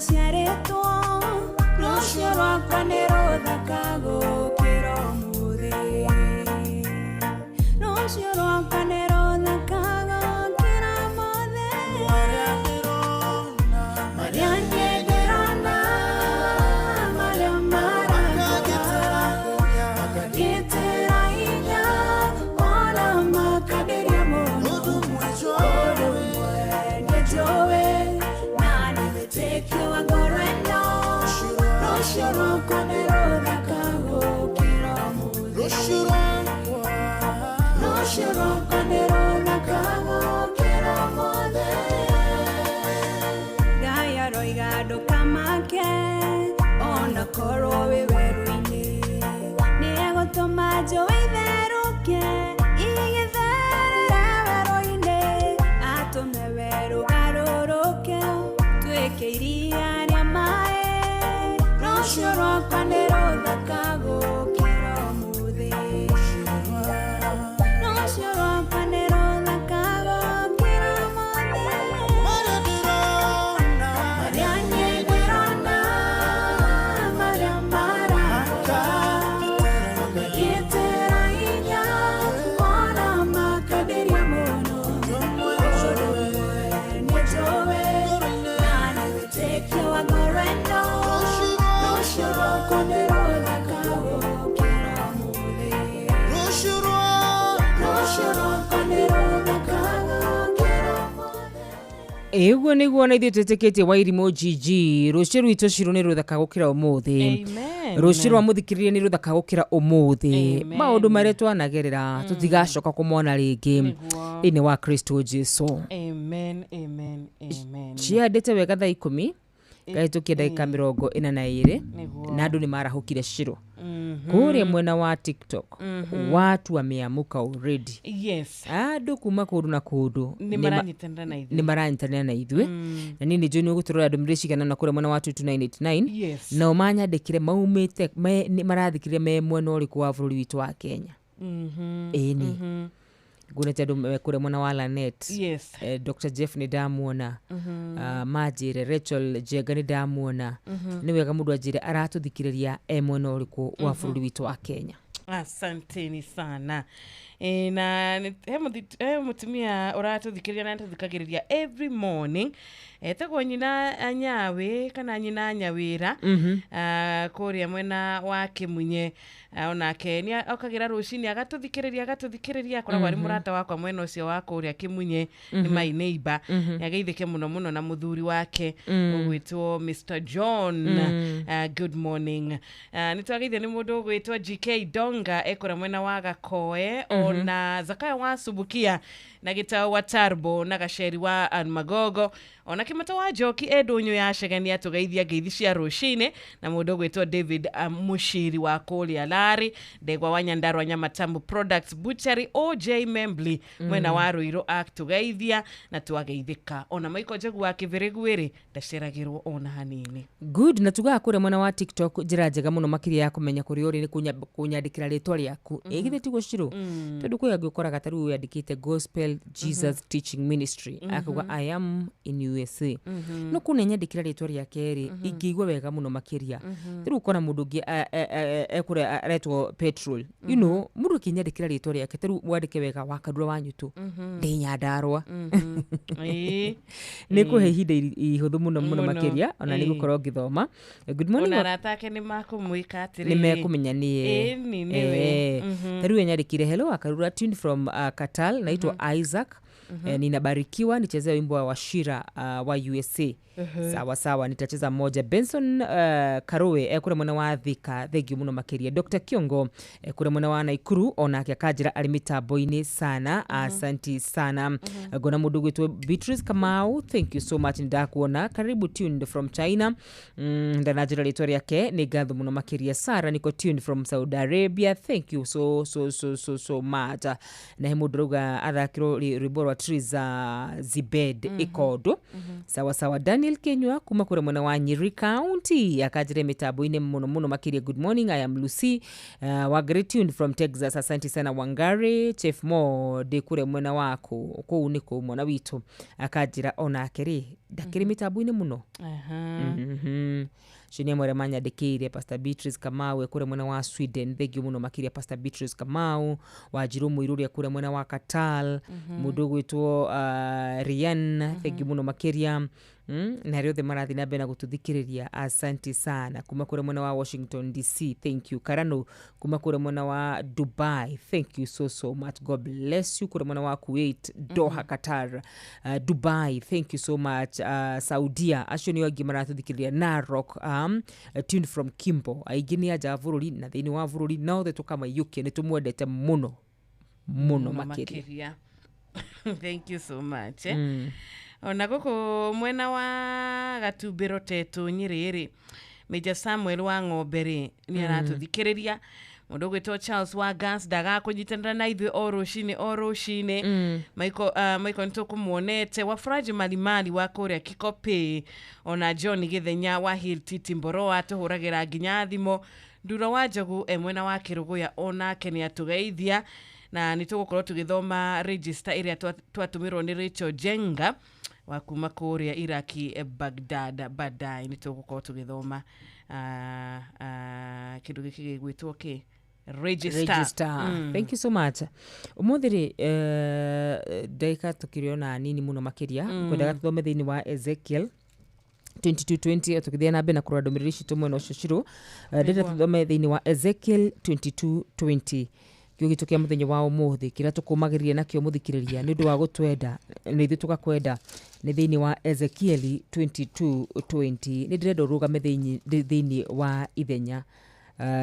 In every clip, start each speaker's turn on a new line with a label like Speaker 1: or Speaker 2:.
Speaker 1: ciarĩtwo rũciũ rwakwa nĩ rũthaka gũkĩra ũmũthĩ rũciũ rwakwa nĩ rũthaka gũkĩra ũmũthĩ marĩa ndĩrona marĩa marangĩra makagĩtĩra hinya ona makambĩria mũno ũndũ ũmwe nĩnjũĩ na nĩwĩtĩkio wa ngoro ĩno rũciũ rwakwa nĩ rũthaka gũkĩra ũmũthĩ rũciũ rwakwa nĩ rũthaka gũkĩra ũmũthĩ Ngai aroiga ndũkamake ona korwo wĩ werũ-inĩ nĩegũtũma njũĩ itherũke igĩtherera werũ-inĩ atũme werũ garũrũke tuĩke iria rĩa maĩ rũciũ rwakwa nĩ rũthaka gũkĩra ũmũthĩ rũciũ rwakwa nĩ rũthaka gũkĩra ũmũthĩ marĩa ndĩrona marĩa maraka makagĩtĩra hinya ona makambĩria mũno ũndũ ũmwe nĩnjũĩ na nĩwĩtĩkio wa ngoro ĩno rũciũ rwakwa nĩ rũthaka gũkĩra ũmũthĩ rũciũ rwakwa nĩ rũthaka gũkĩra ũmũthĩ Ĩguo nĩguo na ithuĩ twĩtĩkĩtie Wairimũ Gigi rũciũ rwitũ cirũ nĩ rũthaka gũkĩra ũmũthĩ rũciũ rwa mũthikĩrĩria nĩ rũthaka gũkĩra ũmũthĩ maũndũ marĩa twanagerera tũtigacoka kũmona rĩngĩ thĩinĩ wa Kristo Jesũ ciandĩte wega thaa 10 kahĩtũkia ndagĩka 42 na andũ nĩ marahũkire Shiro kũrĩa mwena wa TikTok watu wameamuka already andũ kuma kũndũ na kũndũ nĩ maranyitanĩra na ithuĩ na niĩ nĩnjũĩ nĩ ũgũtũrora ndũmĩrĩri cigana na kũrĩa mwena wa 22989 nao manyandĩkire maumĩte marathikĩrĩria me mwena ũrĩkũ wa bũrũri witũ wa Kenya ĩni ngunĩte andũ kũrĩa mwena wa Lanet Dr. Jeff nĩ ndamuona Majire Rachel Jega nĩ ndamuona nĩ wega mũndũ anjĩre aratũthikĩrĩria mwena ũrĩkũ wa bũrũri witũ wa Kenya
Speaker 2: Asanteni sana na he mutumia ũratũthikĩrĩria na tũthikagĩrĩria every morning etagwo nyina Anyawe kana nyina Nyawĩra kũrĩa mwena wa Kĩmunye onake nĩ okagira rũcinĩ agatũthikĩrĩria akoragwo arĩ mũrata wakwa mwena ũcio wa kũrĩa Kĩmunye nĩ my neighbor nĩageithĩke mũno na mũthuri wake ũgwĩtwo Mr. John good morning nĩ twageithio nĩ mũndũ ũgwĩtwo GK Donga ekũrĩa mwena wa Gakoe ona Zakaya wa Subukia na Gitau wa Tarbo na Gaceri wa Magogo ona Kĩmata wa Njoki Ndũnyũ ya Cegania tũgeithia ngeithi cia rũcinĩ na mũndũ ũgwĩtwo David Mushiri wa kũrĩa Lari Ndegwa wa Nyandarua Nyamatambu Products Butchery OJ Membly mwena wa Ruiru tũgeithia na twageithĩka ona Michael Njegu wa Kĩbĩrĩguĩrĩ ndaceragĩrwo ona hanini
Speaker 1: good na tugaga kũrĩa mwena wa TikTok njĩra njega mũno makĩria ya kũmenya kũrĩa ũrĩ nĩ kũnyandĩkĩra rĩtwa rĩaku ĩgithĩ tiguo Shiro tondũ kwĩ angĩ ũkoraga tarĩu yandĩkĩte Gospel Jesus Teaching Ministry akuga I am in USA no kuna nyandĩkĩra rĩtwa rĩake rĩ ingĩigua wega mũno makĩria tarĩu ũkona mũndũ ũngĩ ekũrĩa aretwo Petrol you know mũndũ ũkĩnyandĩkĩra rĩtwa rĩake tarĩu wandĩke wega Wakadura wa Nyũtũ ndĩ Nyandarua nĩ kũhe ihinda ihũthũ mũno makĩria ona nĩ gũkorwo ngĩthoma good morning
Speaker 2: ona ratake nĩ makũmwĩka atĩrĩ
Speaker 1: nĩ mekũmenya niĩ tarĩu nyandĩkire hello Wakadura tuned from Katal naitwa Isaac ninabarikiwa nichezea wimbo wa Washira wa USA sawa nitacheza moja Benson Karowe kule mwana wa Thika thegi muno makeria Dr. Kiongo kule mwana wa Naikuru onake akajira alimita boini sana asanti sana gona mudu gwetu Beatrice Kamau thank you so much ndakuona karibu tuned from China ndanajira litoria yake ni gathu muno makeria Sara niko tuned from Saudi Arabia thank you so much na hemudruga athakiro riboro Triza Zibed Ikodo sawa Daniel Kenywa kuma kure mwana wa Nyeri County akajire mitabu-ine muno makiria good morning I am Lucy wa great tuned from Texas asante sana Wangari Chef Mo de kure mwana wako ko uniko mwana witu akajira ona akeri ndakiri mitambo-ini muno Shinia mwere manyandikire Pastor Beatrice Kamau ekure mwena wa Sweden. Thank you muno makiria Pastor Beatrice Kamau. Wajiru Muiruri ekure mwena wa Qatar. Mudu gwitwo Rian. Thank you muno makiria. Na riothe marathi na bena gututhikiriria. Asante sana. Kuma kure mwena wa Washington DC. Thank you. Karano kuma kure mwena wa Dubai. Thank you so much. God bless you. Kure mwena wa Kuwait, Doha, Qatar, Dubai. Thank you so much. Saudia. Ashoni wagi marathuthikiriria Narok. Tuned from Kimbo. Aigini aja vururi na thini wa vururi na the tukama UK ni tumwendete muno makiria.
Speaker 2: Thank you so much. Ona goko mwena wa Gatubiro Tetu Nyiriri Major Samuel wa Ng'ombere ni aratuthikiriria. Mundu gwitwo Charles wa Gas daga kunyitanira na ithu oroshine Michael ntukumuonete wa Fraji Malimali wa Korea Kikope ona John Githenya wa Hill Titi Mboro atuhuragira nginya thimo Nduro wa Njogu mwena wa Kiruguya ona keni atugeithia na nitugukorwo tugithoma register iria twatumirwo ni Rachel Jenga wa kuma Korea Iraki Baghdad badai nitugukorwo tugithoma kindu giki gwitwo ki register.
Speaker 1: Thank you so much. Umuthiri daika tukiriona nini muno makiria kwendaga tuthome thiini wa Ezekiel 22:20 tukithia na bena kurwa ndomiriri citu mwena ucio ndenda tuthome thiini wa Ezekiel 22:20 kiugitu kia muthenya wa umuthi kira tukumagiria nakio muthikiriria ni ndu wa gutwenda ni ithu tugakwenda ni thiini wa Ezekiel 22:20 ni ndirenda urugame thiini wa ithenya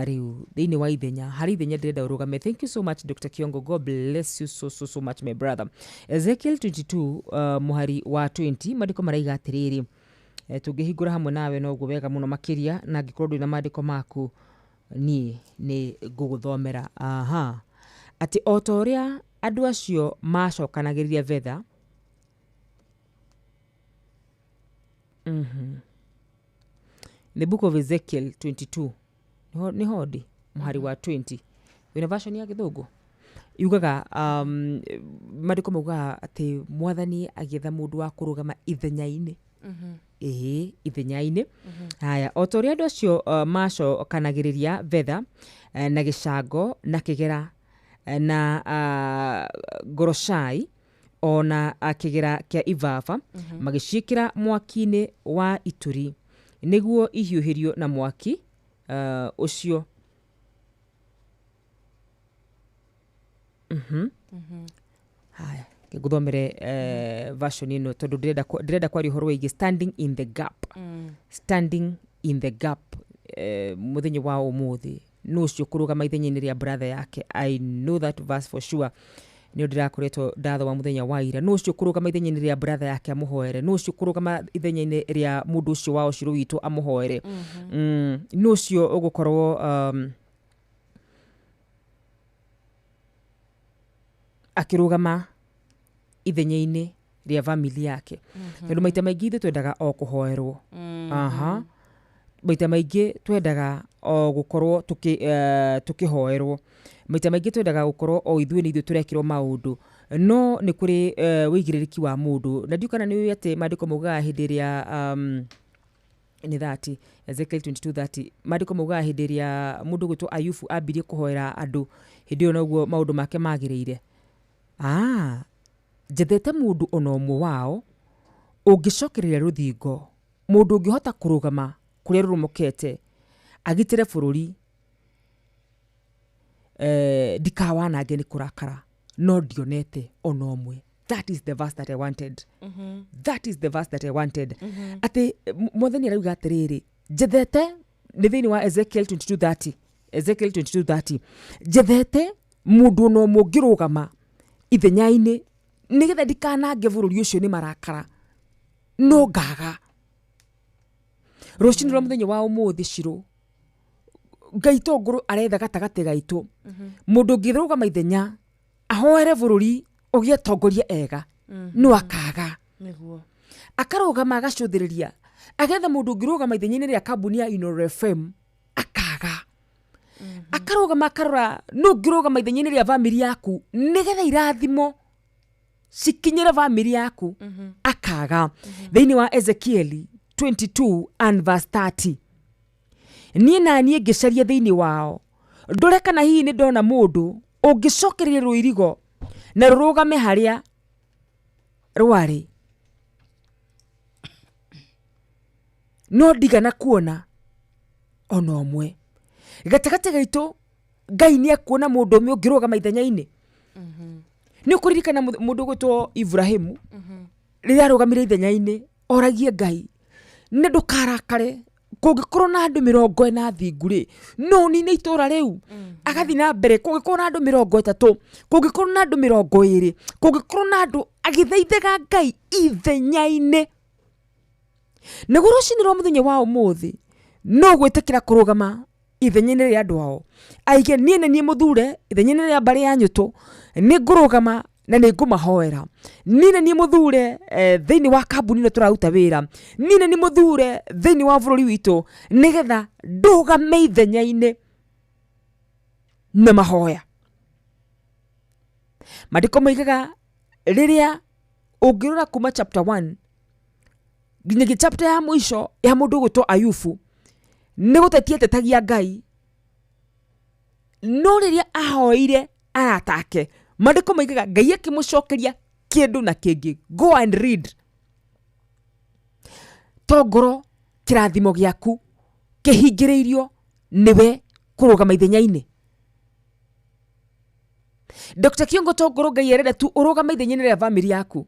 Speaker 1: riu thiini wa ithenya hari ithenya ndirenda urugame. Thank you so much Dr. Kiongo. God bless you so much my brother. Ezekiel 22 muhari wa 20 madiko maraiga atiriri tungihingura hamwe nawe no gwega muno makiria na ngikorwo ndina mandiko maku ni guguthomera. Ati otoria andu acio macokanagiriria vetha the book of Ezekiel 22 ni hodi muhari wa 20 wina version ya Githungu yugaga mandiko mauga ati mwathani agietha mundu wa kurugama ithenya-ini ithenya-ini. Haya otoria andu acio macokanagiriria vetha na gicango na kigera na goroshai ona kigera kia ivava magicikira mwaki-ini wa ituri niguo ihiuhirio na mwaki ucio. Haya nguthomere version ino tondu ndirenda kwari uhoro wigi standing in the gap. Standing in the gap muthenya wa umuthi nucio kurugama ithenya-ini ria brother yake. I know that verse for sure. Ni ndirakoretwo ndathoma muthenya wa ira nucio kurugama ithenya-ini ria brother yake amuhoere nucio kurugama ithenya-ini ria mundu ucio wa uciru witu amuhoere nucio ugukorwo akirugama ithenya-ini ria family yake. Tondu maita maingi ithu twendaga o kuhoerwo. Maita maingi twendaga o gukorwo tukihoerwo. Maita maingi twendaga gukorwo o ithuĩ ni ithuĩ turekirwo maundu no ni kuri wigiririki wa mundu. Na ndiukana ni wi ati mandiko maugaga hindi ria ni 30 Ezekiel 22:30 mandiko maugaga hindi ria mundu gwitwo Ayubu ambirie kuhoera andu hindi yo noguo maundu make magiriire. Njethete mundu ona umwe wao ungicokereria ruthingo mundu ungihota kurugama kuria rurumukete agitire bururi ndikawanange ni kurakara no ndionete ona umwe. That is the verse that I wanted. That is the verse that I wanted. Ati mwathani arauga atiriri njethete ni thiini wa Ezekiel 22:30 Ezekiel 22:30 njethete mundu ona umwe ngirugama ithenya-ini nigetha ndikanange bururi ucio ni marakara no ngaga. Rucini rwa muthenya wa umuthi ciro gaito nguru aretha gatagati gaitu mundu ngirugama ithenya ahoere bururi ugie tongoria ega no akaga
Speaker 2: niguo
Speaker 1: akarugama agacuthiriria agetha mundu ngirugama ithenya-ini ria kambuni ya Inoro FM akaga. Akarugama akarora no ngirugama ithenya-ini ria family yaku nigetha irathimo cikinyire family yaku akaga. Thiini wa Ezekiel 22 and verse 30, niĩ na niĩ ngĩcaria thĩinĩ wao ndore kana hihi nĩ ndona mũndũ ũngĩcokereria rũirigo na rũrũgame harĩa rwarĩ, no ndigana kuona ona ũmwe. Gatagatĩ gaitũ Ngai nĩ akuona mũndũ ũmwe ũngĩrũgama ithenya-inĩ. Nĩ ũkũririkana mũndũ gwĩtwo Ibrahimu rĩrĩa arũgamire ithenya-inĩ oragie Ngai, nĩ ndũkarakare kũngĩkorwo na andũ 40 thingu-rĩ, no nine itũra rĩu. Agathi na mbere, kũngĩkorwo na andũ 30, kũngĩkorwo na andũ 20, kũngĩkorwo na andũ, agĩthaithaga Ngai ithenya-inĩ. Naguo rũcinĩ rwa mũthenya wa ũmũthĩ no gwĩtĩkĩra kũrũgama ithenya-inĩ rĩa andũ ao. Aige niĩ nĩ niĩ mũthure ithenya-inĩ rĩa mbarĩ ya Nyũtũ, nĩ ngũrũgama na nĩ ngũmahoera. Niĩ nĩ niĩ mũthure thĩinĩ wa kambuni ĩno tũraruta wĩra. Niĩ nĩ niĩ mũthure thĩinĩ wa bũrũri witũ, nĩgetha ndũgame ithenya-inĩ na mahoya. Maandĩko moigaga rĩrĩa ũngĩrora kuma chapter 1 nginyagia chapter ya mũico ya mũndũ gwĩtwo Ayubu, nĩ gũtetia atetagia Ngai, no rĩrĩa ahoire aratake, maandĩko moigaga Ngai akĩmũcokeria kĩndũ na kĩngĩ. Go and read. Tongoro kĩrathimo gĩaku kĩhingĩrĩirio nĩwe kũrũgama ithenya-inĩ. Dr. Kiongo Tongoro Ngai arenda tu ũrũgama ithenya-inĩ rĩa family yaku.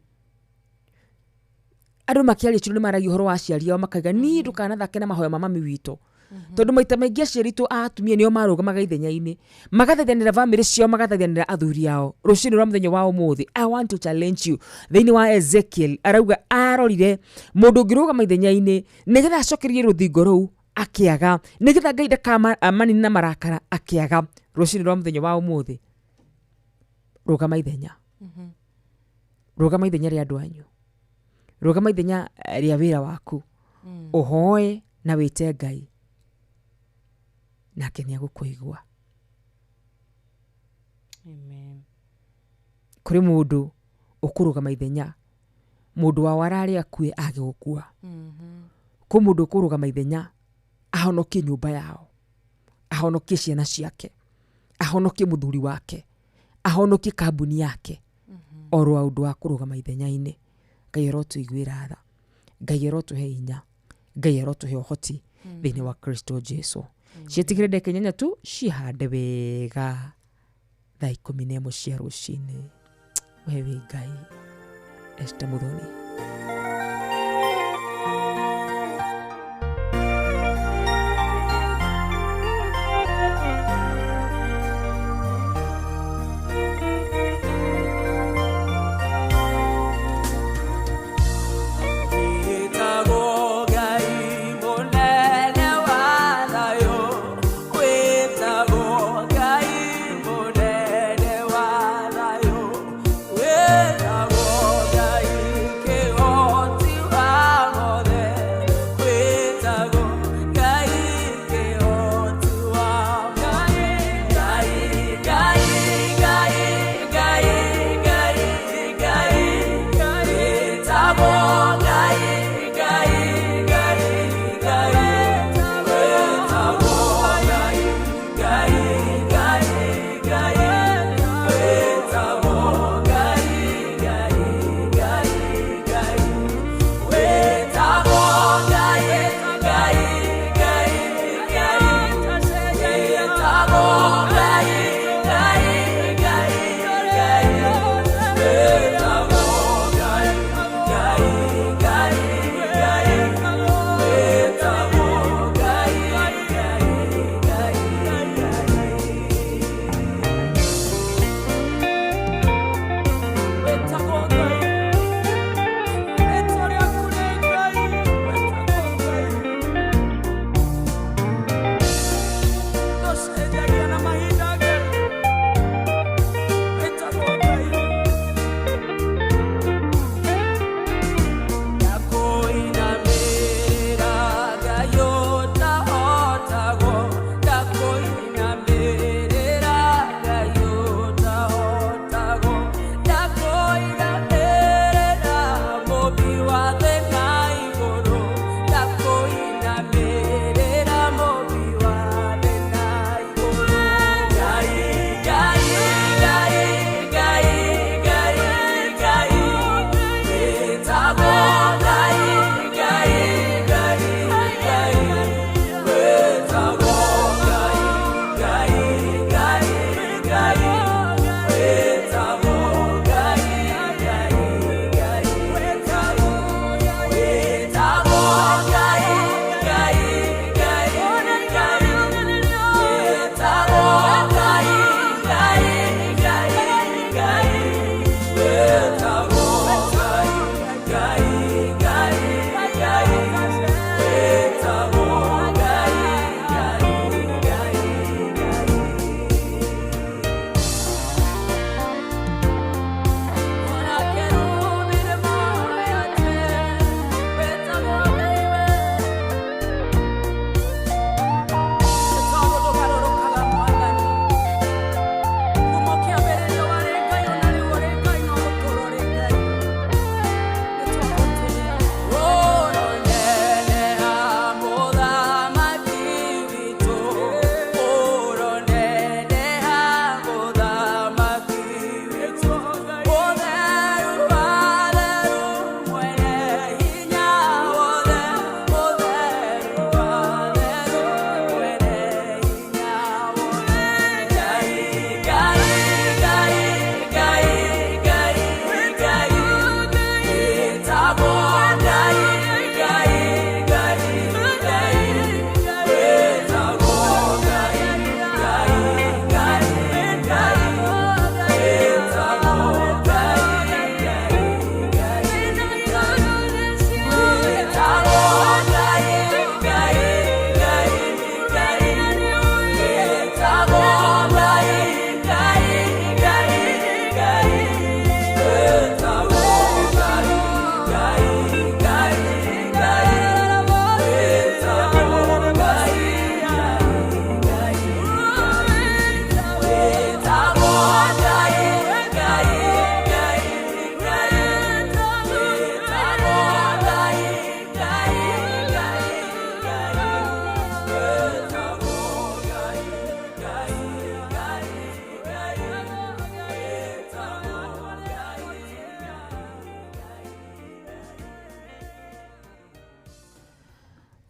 Speaker 1: Andũ makĩaria ciro nĩ maragia ũhoro wa aciari ao makaiga niĩ ndũkanathake na mahoya ma mami witũ. Tondũ maita maingĩ aciari tu a atumia nĩo marũgamaga ithenya-inĩ, magathaithanĩra family ciao, magathaithanĩra athuri ao. Rũcinĩ rwa mũthenya wa ũmũthĩ, I want to challenge you. Thĩinĩ wa Ezekiel arauga arorire mũndũ ũngĩrũgama ithenya-inĩ nĩgetha acokerie rũthingo rũu akĩaga, nĩgetha Ngai ndakamanini na marakara akĩaga. Rũcinĩ rwa mũthenya wa ũmũthĩ, rũgama ithenya. Rũgama ithenya rĩa andũ anyu, rũgama ithenya rĩa wĩra waku, ũhoe na wĩte Ngai, nake nĩ agũkũigua.
Speaker 2: Amen.
Speaker 1: Kũrĩ mũndũ ũkũrũgama ithenya, mũndũ wao ararĩ akue age gũkua. Kwĩ mũndũ ũkũrũgama ithenya ahonokie nyũmba yao, ahonokie ciana ciake, ahonokie mũthuri wake, ahonokie kambuni yake, oro ũndũ wa kũrũgama ithenya-inĩ. Ngai arotũiguĩra tha, Ngai arotũhe hinya, Ngai arotũhe ũhoti thĩinĩ wa Kristo Jesu. Ciĩtigĩre ndagĩka 8 tu cihande wega thaa 11 cia rũcinĩ. We wĩ Ngai. Esther Muthoni.
Speaker 3: Oh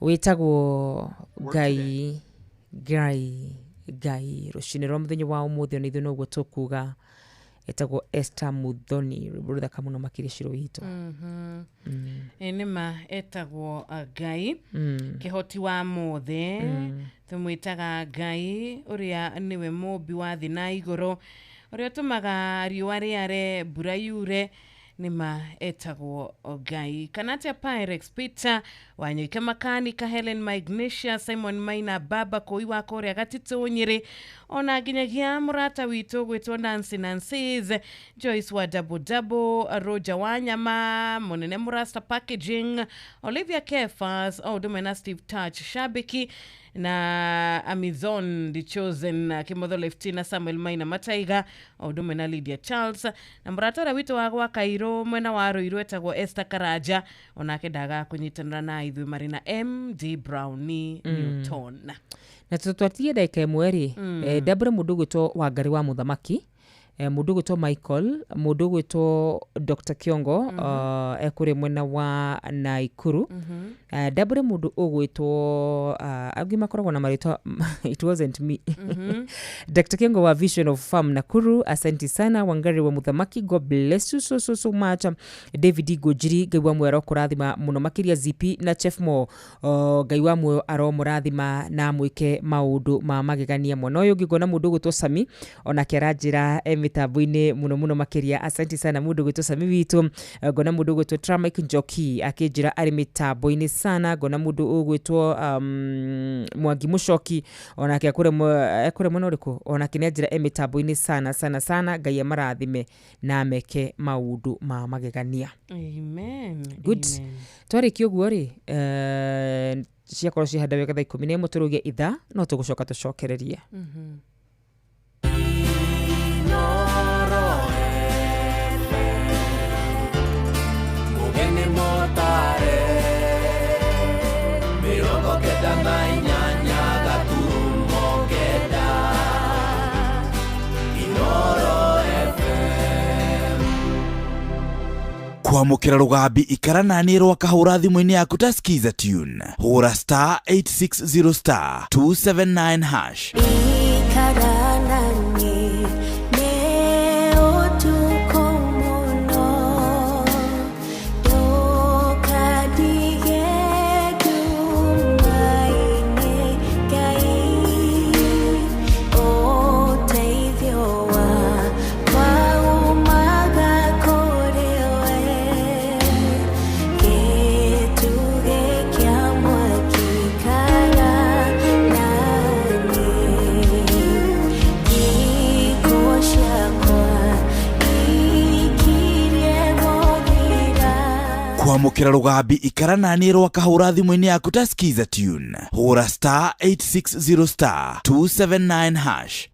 Speaker 1: witagwo Gai rucini rwa muthenya wa umuthi ni ithu noguo tukuga etagwo Esther Muthoni rutha kamuno makiri ciro hito
Speaker 2: enema etagwo Gai kihoti wa mothe tumwitaga Gai uria niwe mubi wa thi na iguru uria tumaga riua riare mbura yure nima etagwo Gai. Kanatia Pyrex Peter Wanyoike Makanika Helen Maignesia Simon Maina Baba Koi wa Korea Gatito Nyiri ona ginyagia murata wito gwitwo Nancy's Joyce wa Double Roger Wanyama Monene Murasta Packaging Olivia Kefas Odomena Steve Touch Shabiki na Amazon The Chosen Kimotho Leftina Samuel Maina Mataiga Odomena Lydia Charles na muratora wito wa Kairo mwena wa Ruiru etagwo Esther Karaja onake daga kunyitanira na ithu Marina MD Brownie Newton
Speaker 1: na tutwatie daika mweri Deborah mundu gwitwo Wangari wa Muthamaki mundu gwitwo Michael mundu gwitwo Dr. Kiongo ekuri mwena wa Naikuru Deborah mundu ugwitwo agi makoragwo na marito it wasn't me Dr. Kiongo wa Vision of Farm Nakuru asante sana Wangari wa Muthamaki God bless you so much David Gojiri gaiwa mwero kurathima muno makiria zipi na Chef Mo gaiwa mwe aro murathima na mwike maundu ma magegania muno uyu ngigona mundu gwitwo Sami ona kerajira mitambo-ini muno makiria asante sana mundu gwitwo Sami witu gona mundu gwitwo Tramic Njoki akijira ari mitambo-ini sana gona mundu ugwitwo Mwangi Mushoki ona akure muno riku ona kinejira mitambo-ini sana Ngai marathime na meke maundu ma magegania
Speaker 2: amen
Speaker 1: good twari kiuguo ri ciakoro cihanda thaa 11 turugie itha no tugucoka tucokererie
Speaker 3: kwamukira rugambi ikaranani rwa kahura thimu-ini yaku ta skiza tune hura star 860 star 279 hash kwamukira rugambi ikaranani rwa kahura thimu-ini yaku ta skiza tune hura star 860 star 279 hash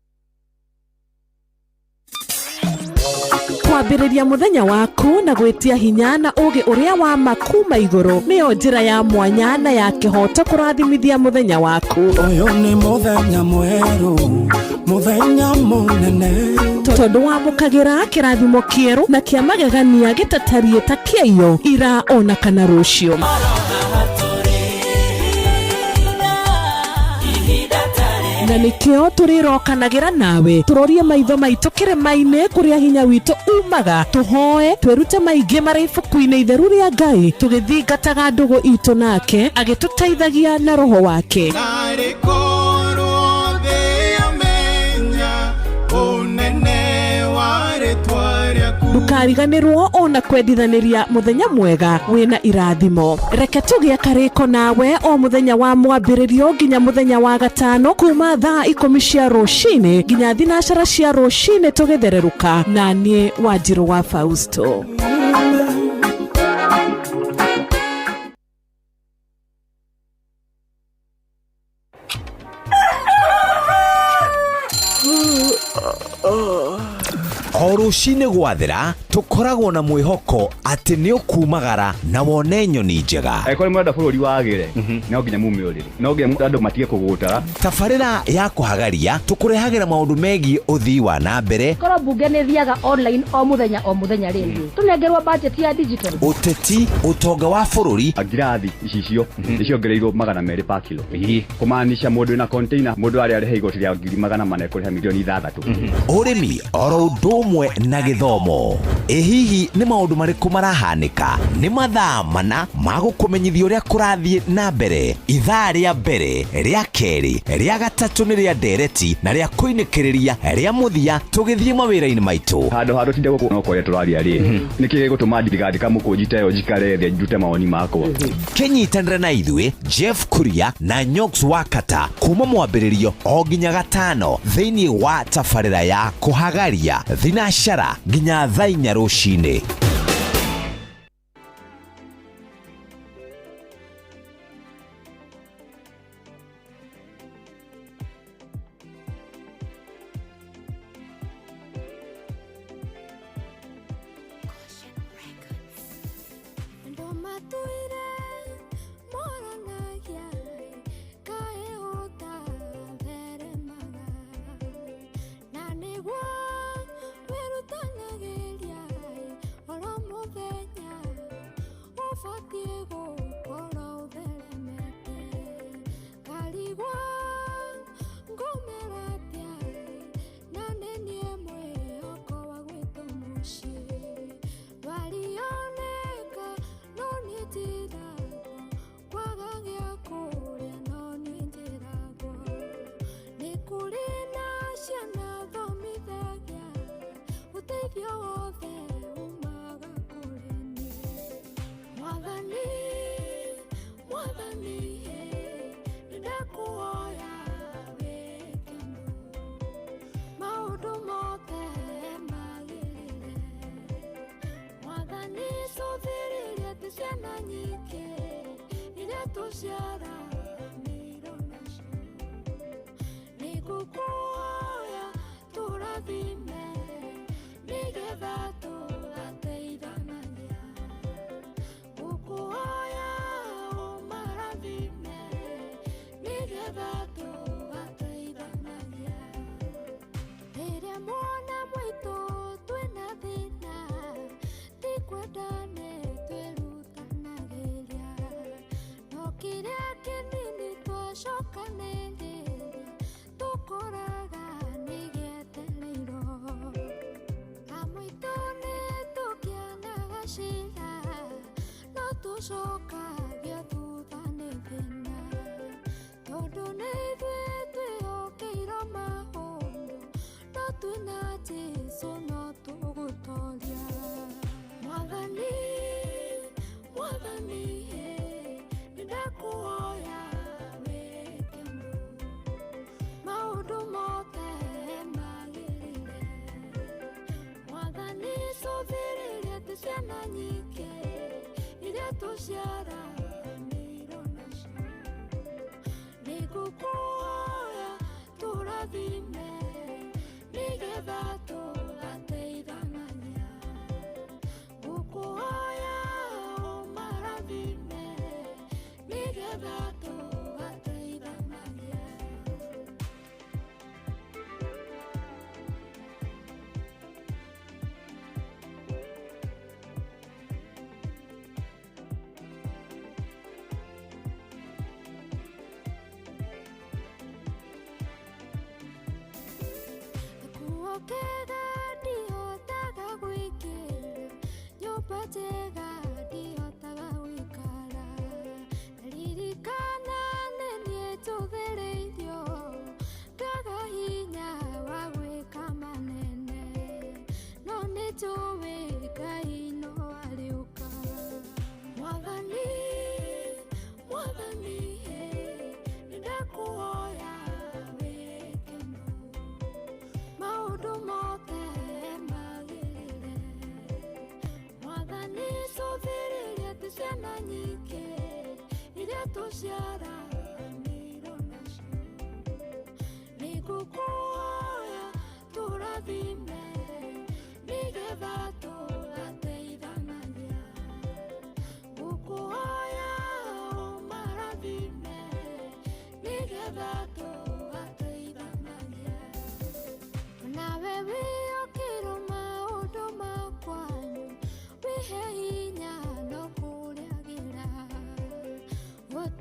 Speaker 4: kwambĩrĩria muthenya waku na gwitia hinya na ugi uria wa makuma iguru niyo njira ya mwanya na ya kihoto kurathimithia muthenya waku
Speaker 5: uyu ni muthenya mweru muthenya munene
Speaker 4: tondu wamukagira kirathimo kieru na kia magegania gitatarie ta kĩayo ira ona kana rucio na nikio turirokanagira nawe turorie maitho maitu kirema-ini kuria hinya witu umaga tuhoe twirute maingi mari ibuku-ini itheru ria Ngai tugithingataga ndugu itu nake agituteithagia na roho wake ndukariganirwo ona kwendithaniria muthenya mwega wina irathimo reke tugie kariko nawe o muthenya wa mwambiririo nginya muthenya wa gatano kuma thaa 10 cia rucini nginya thinacara cia rucini tugithereruka na nie Wanjiru wa Fausto
Speaker 6: rũcinĩ gwathera tũkoragwo na mwĩhoko atĩ nĩ ũkumagara na wone nyoni njega.
Speaker 7: Kũrĩ mũndũ bũrũri wagĩre no nginya mume ũrĩrĩ, no nginya andũ matige kũgũtara.
Speaker 6: Tabarĩra ya kũhagaria tũkũrehagĩra maũndũ megiĩ ũthii wa na mbere.
Speaker 8: Korwo bunge nĩ thiaga online o mũthenya rĩngĩ tũnengerwo budget ya digital.
Speaker 6: Ũteti, ũtonga wa bũrũri.
Speaker 7: Ngirathi icio nĩciongereirwo 200 per kilo. Kũmaanisha mũndũ wĩna container, mũndũ arĩa arĩhe igoti rĩa 400 kũrĩha milioni 6.
Speaker 6: Ũrĩmi oro ũndũ ũmwe na gĩthomo. Hihi nĩ maũndũ marĩkũ marahanĩka? Nĩ mathaa mana ma gũkũmenyithia ũrĩa kũrathiĩ na mbere. Ithaa rĩa mbere, rĩa kerĩ, rĩa gatatũ nĩ rĩa ndereti na rĩa kũinĩkĩrĩria rĩa mũthia tũgĩthiĩ mawĩra-inĩ maitũ.
Speaker 7: Handũ tinde gũkũ no kũrĩa tũraria rĩ. Nĩkĩ gũtũma thirikari kamũkũnjite yo njikare thĩ njute mawoni makwa.
Speaker 6: Kenyitanĩra na ithuĩ Jeff Kuria na Nyox Wakata kuma mwambĩrĩrio o nginya gatano thĩinĩ wa tabarĩra ya kũhagaria thinacara nginya thaa 4 rũcinĩ.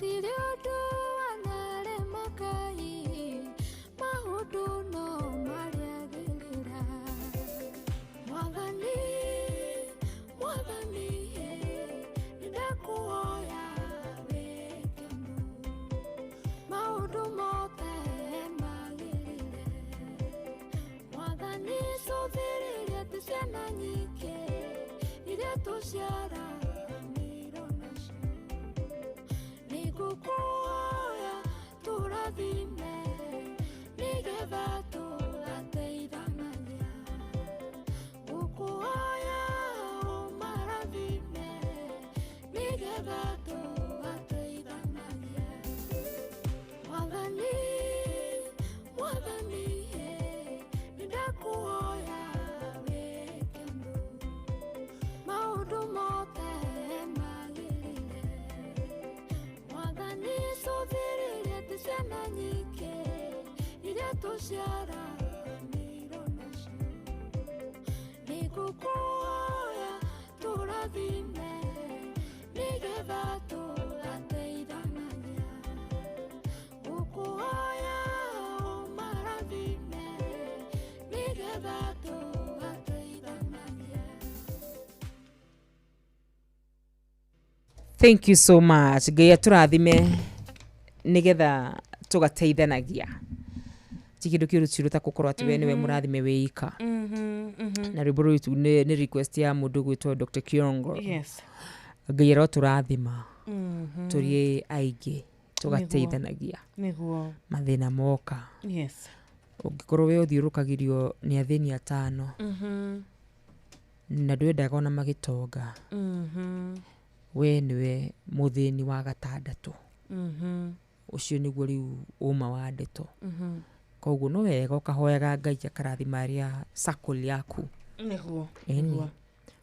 Speaker 9: gũtirĩ ũndũ wanarema Ngai, maũndũ no marĩagĩrĩra. Mwathani, Mwathani, nĩndakũhoya wĩkenu, maũndũ mothe magĩrĩre. Mwathani, cũthĩrĩria tu ciana nyingĩ iria tũciaranĩirwo nacio. Nĩngũkũhoya tũrathime nĩgetha tũgateithanagia. Ngũkũhoya ũmarathime nĩgetha tũgateithanagia. Mwathani, Mwathani, nĩndakũhoya wĩkenu, maũndũ mothe magĩrĩre. Mwathani, cũthĩrĩria tu ciana nyingĩ iria tũciaranĩirwo nacio. Nĩngũkũhoya tũrathime nĩgetha tũgateithanagia. Ngũkũhoya ũmarathime nĩgetha tũgateithanagia.
Speaker 1: Thank you so much. Ngai atũrathime nigetha tugateithanagia. Ti kindu kiuru ta gukorwo ati we niwe murathime wika. Na rwimbo rwitu ni request ya mundu gwitwo Dr. Kiongo.
Speaker 2: Yes.
Speaker 1: Ngai aroturathima turi aingĩ tugateithanagia.
Speaker 2: Niguo.
Speaker 1: Mathina moka.
Speaker 2: Yes.
Speaker 1: Ungikorwo we uthiurukagirio ni athini atano. Na ndwendaga ona magitonga. We niwe muthini wa gatandatu. Ucio niguo riu uma wa ndeto. Koguo no wega ukahoyaga Ngai akarathima aria circle yaku.
Speaker 2: Niguo.
Speaker 1: Niguo.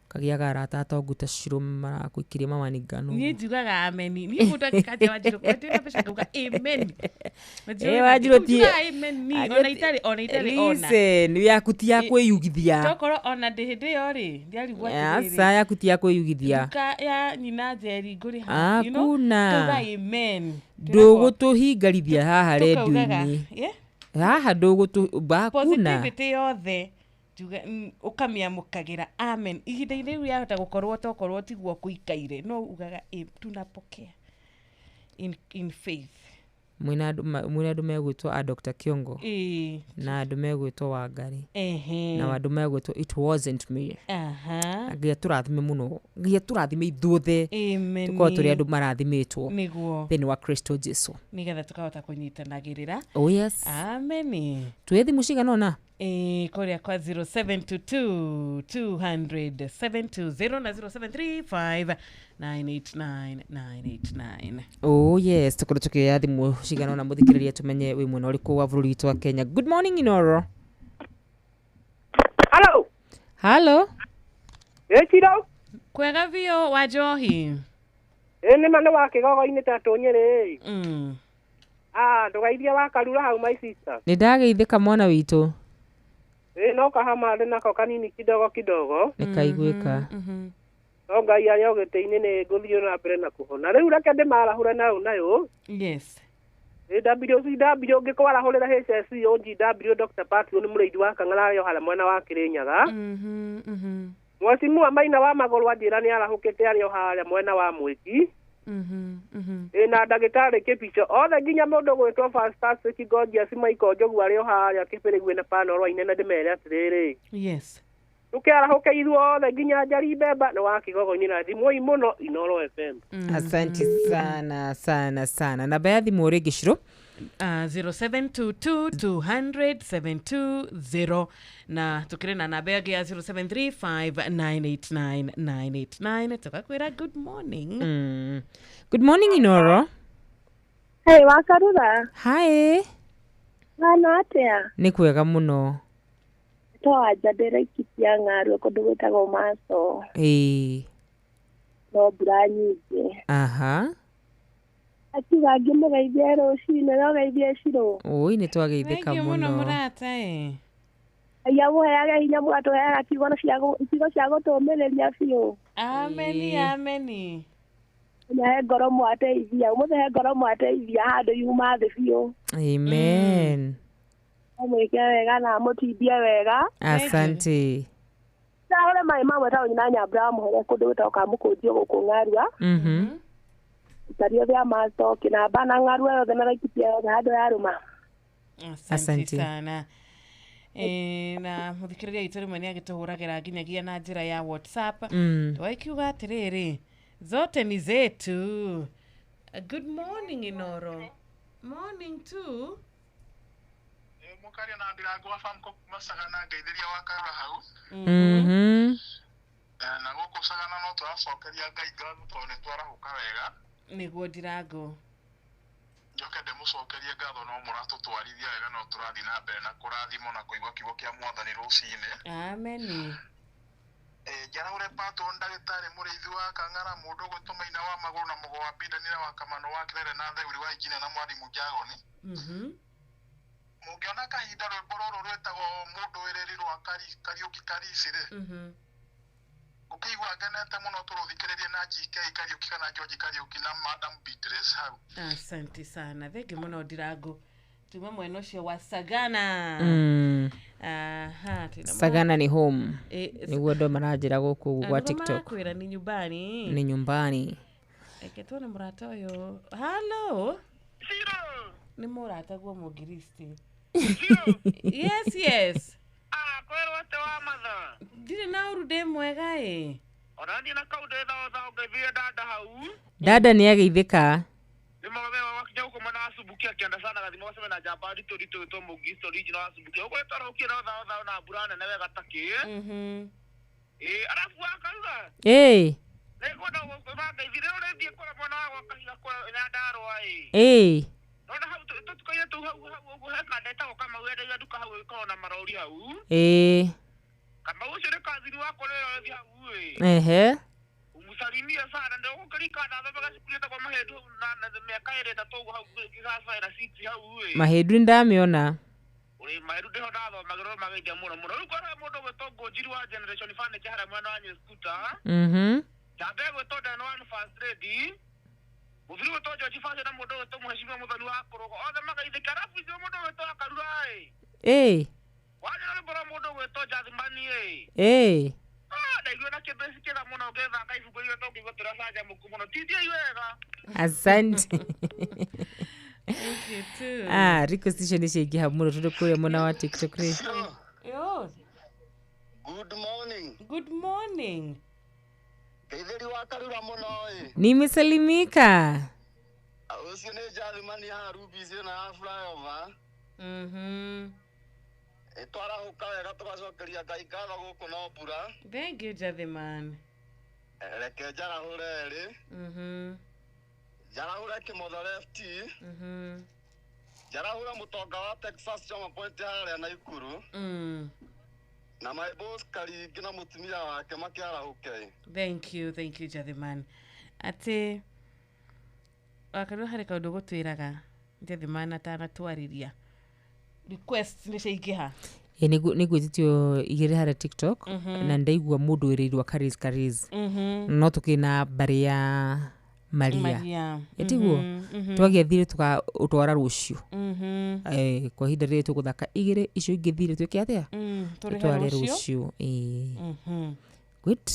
Speaker 1: Kagiaga arata atongu ta Shiro marakuikiria mama ni ngano.
Speaker 2: Ni njugaga ameni. Ni mundu akikatia Wanjiru kwati na pesha kuga amen.
Speaker 1: Wanjiru ti
Speaker 2: amen ni ona itali ona.
Speaker 1: Listen, yaku ti ya kwiyugithia.
Speaker 2: Tokoro ona ndihindi yo ri ndiarigwa ati.
Speaker 1: Asa yaku ti ya kwiyugithia.
Speaker 2: Ka ya nyina Njeri nguri ha.
Speaker 1: Akuna.
Speaker 2: Tuga amen.
Speaker 1: Ndugutuhingarithia haha redio-ini. Haha bakuna.
Speaker 2: Positivity yothe juga ukamiamukagira amen. Ihinda-inĩ rĩu yahota gukorwo tokorwo tiguo kuikaire no ugaga tunapokea in faith.
Speaker 1: Mwina andu megwitwo a Dr. Kiongo na andu megwitwo Wangari na andu megwitwo it wasn't me. Ngai turathime muno, Ngai turathime ithuothe tukorwo turi andu marathimitwo thĩinĩ wa Kristo Jesu
Speaker 2: nigetha tukahota kunyitanagirira.
Speaker 1: Oh yes,
Speaker 2: amen.
Speaker 1: Twethi mucigana ona
Speaker 2: korea kwa 0722000720 na 0735989989.
Speaker 1: Oh yes, tukorwo tukioya thimu cigana ona muthikiriria tumenye wi mwena uriku wa bururi witũ wa Kenya. Good morning Inoro.
Speaker 10: Hello.
Speaker 2: Echiro. Kwega vio wa Njohi.
Speaker 10: Ni mane wa Kigogo-ini ta Tũnyĩrĩ. Ndũgeithia wa Karura hau my sister.
Speaker 1: Nĩ ndageithĩka mwana witũ.
Speaker 10: No kahamande nako kanini kidogo.
Speaker 1: Nikaiguĩka.
Speaker 10: No Ngai anyogete-ini nĩ ngũthiĩ na mbere na kũhona. Rĩu reke ndĩmarahũre nayo.
Speaker 2: Yes.
Speaker 10: WCW ngĩkwarahũrĩra HSC OGW Dr. Patrick nĩ mũrĩithi wa Kang'ara harĩa mwena wa Kĩrĩnyaga. Mwecimu Maina wa Magũrũ anjĩra nĩ arahũkĩte arĩ o harĩa mwena wa Mwĩki. Na ndagĩtarĩ Kĩbicho othe nginya mũndũ gwĩtwo Fantastic Gorgeous Michael Njogu arĩ o harĩa Kĩbĩrĩgu na panel ine ndĩmere atĩrĩrĩ.
Speaker 2: Yes.
Speaker 10: Tukĩarahũke ithuothe nginya Njari Mbemba nĩ wa Kigogo-inĩ na thimũ mũno Inoro FM.
Speaker 1: Asante sana. Namba ya thimũ rĩngĩ Shiro?
Speaker 2: 0722200720 na tukire na namba ya 0735989989. Tukakwira good morning.
Speaker 1: Good morning Inoro.
Speaker 11: Hey Wakarura.
Speaker 1: Hi.
Speaker 11: Hana atia?
Speaker 1: Nĩ kwega mũno.
Speaker 11: Toaja ndĩraikitia ng'aru kũndũ gwĩtagwo Maso. No mbura nyingĩ. Akiuga ngĩmũgeithia rũcinĩ no geithie Shiro.
Speaker 1: Oi nĩ twageithĩka mũno.
Speaker 2: Mũno mũrata
Speaker 11: Aya mũheaga hinya mũgatũheaga ciugo cia gũtũũmĩrĩria biũ.
Speaker 2: Ameni.
Speaker 11: Nyahe ngoro mwateithia umuthehe ngoro mwateithia handu yuma thĩ biũ.
Speaker 1: Amen.
Speaker 11: Mwĩke wega na mũtindie wega.
Speaker 1: Asante.
Speaker 11: Ndahore mai mamwe ta nyina Nyambura muhere kũndũ gũtoka mũkũnjio gũkũ Ng'arua. Itario vya maso kina bana Ng'arua yothe na Laikipia yothe handũ ya rũma.
Speaker 2: Asante sana. Na muthikiriria itu rimwe ni agituhuragira nginyagia na njira ya WhatsApp. Twaikiuga atiriri zote ni zetu. Good morning Inoro. Morning too.
Speaker 12: Mukaria na Ndirango wa farm ko masagana ngaithiria wa Karura hau. Na gũkũ sagana no tũracokeria Ngai ngatho tondũ nĩ twarahuka wega.
Speaker 2: Nĩguo Ndirango.
Speaker 12: Njoke ndĩmũcokerie ngatho no mũratũtwarithia wega no tũrathiĩ na mbere na kũrathimwo na kũigua kiugo kĩa Mwathani rũcinĩ.
Speaker 2: Amen.
Speaker 12: Njarahure Pato ndagĩtarĩ mũrĩithi wa Kang'ara mũndũ gwĩtũmaina wa magũrũ na mũgo wa Bindanĩra wa Kamano wa Kirere na Thegũri wa Injina na Mwarimu Njagoni. Mũngĩona kahinda rwĩmbo rũrũ rwĩtagwo mũndũ wĩrĩri rwa Kariũki Karicirĩ. Ũkĩigua ngenete mũno tũrũthikĩrĩrie na GK Kariũki kana George Kariũki na Madam Beatrice hau.
Speaker 2: Asante sana. Thengi mũno Ndirango. Tuma mwena ũcio wa Sagana.
Speaker 1: Sagana ni home. Nĩguo ndo maranjĩra gũkũ gwa TikTok.
Speaker 2: Kwĩra ni nyumbani.
Speaker 1: Ni nyumbani.
Speaker 2: Eketone murata ũyũ. Hello. Ni murata gwa Mũngiristi. Yes.
Speaker 12: Kwero wote wa matha.
Speaker 2: Ndire na urude mwega
Speaker 12: Orandi na kaude tha ngethire dada hau.
Speaker 1: Dada ni ageithika.
Speaker 12: Ni mawe wakija huko mwana asubukia kianda sana gathimo waseme na jabari torito to Mũngiristi original asubukia. Huko tara ukira tha na burana na wega taki. Arafu akaruga. Lego ndo ngothaga ithire urethie kwa mwana wa kahiga kwa na ndarwa Nona hau tukaia tu hau heka ndeta kama wenda duka hau iko na marori hau. Kama ucio ni kaziri wako leo thi hau umusalimia sana ndio ukulika na baba gasikuleta kwa mahedu na miaka ile tatogo hau kigasa na siti hau
Speaker 1: Mahedu ndamiona.
Speaker 12: Mahedu ndio ndalo magero magaija muno uko na mundu gwetongo njiri wa generation fan chara mwana wa scooter. Tabe gwetonda no one fast ready. Muviri wetu jifanye na mundu wetu mheshimiwa Muthoni wa Korogo. Othe magaithika rafu icio mundu wetu Akarura Wanya na bora mundu wetu Jathimani Ndaigua na kibesi kila muno getha kaifugo iyo to ngigo turasaja mukumuno tidia iwega.
Speaker 1: Asante.
Speaker 2: Thank you too.
Speaker 1: Riko station sheki hamuno tudukure mwana wa TikTok
Speaker 2: Good morning.
Speaker 12: Kaitheri wa Karura muno
Speaker 1: Nimesalimika.
Speaker 12: Ucio ni Jathimani ha Rubizi na flyover. Twarahuka wega tugacokeria Ngai ngatho gũkũ no mbura.
Speaker 2: Thank you Jathimani.
Speaker 12: Reke njarahure rĩ. Njarahure Kĩmotho left. Njarahure mũtonga wa Texas Choma Point harĩa Naikuru. Na my boss Karingi na mũtumia wake makĩarahuke.
Speaker 2: Thank you Jathimani. Ati Akarura hari kaundu gutwiraga Jathimani atana twariria. Request ni ciingĩha.
Speaker 1: Nĩgwĩtĩtio igĩrĩ harĩa TikTok na ndaigua mũndũ wĩrĩirwo Kariz. No tukina mbari ya Maria. Etiguo twagiathire tukatwara rũciũ. Kwa ihinda rĩrĩ tũgũthaka igĩrĩ icio ingĩthire twĩke atĩa? Tware rũciũ. Good.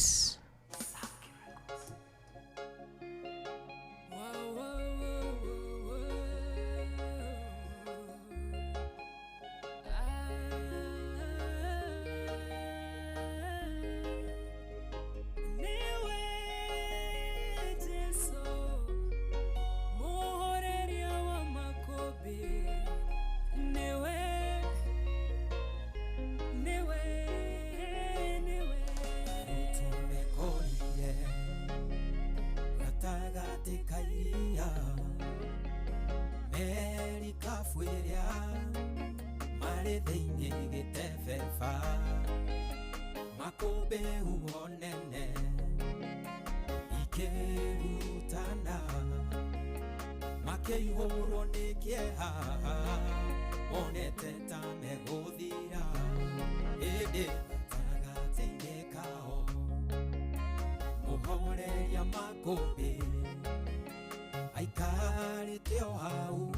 Speaker 5: maikarĩte o hau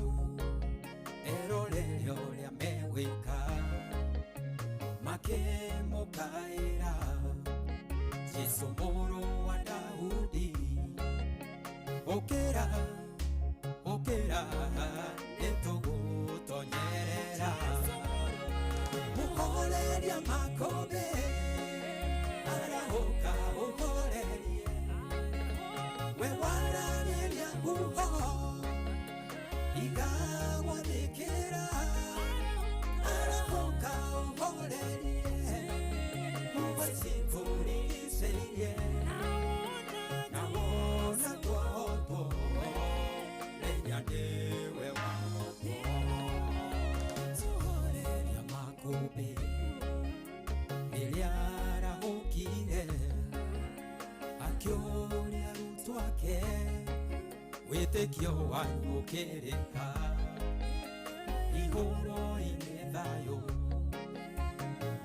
Speaker 5: erorere ũrĩa megwĩka makĩmũkaĩra Jesũ mũrũ wa Daudi ũkĩra ũkĩra nĩtũgũtonyerera mũhoreria makũmbĩ arahũka ũhorerie we waragĩria nguho igagwathĩkĩra arahũka ũhorerie mũgwĩcitũrigicĩirie na wona twahotwo menya nĩwe wahotwo tũhoreria makũmbĩ rĩrĩa arahũkire akĩũria arutwo ake wĩtĩkio wanyu ũkĩrĩka ihũro-inĩ thayũ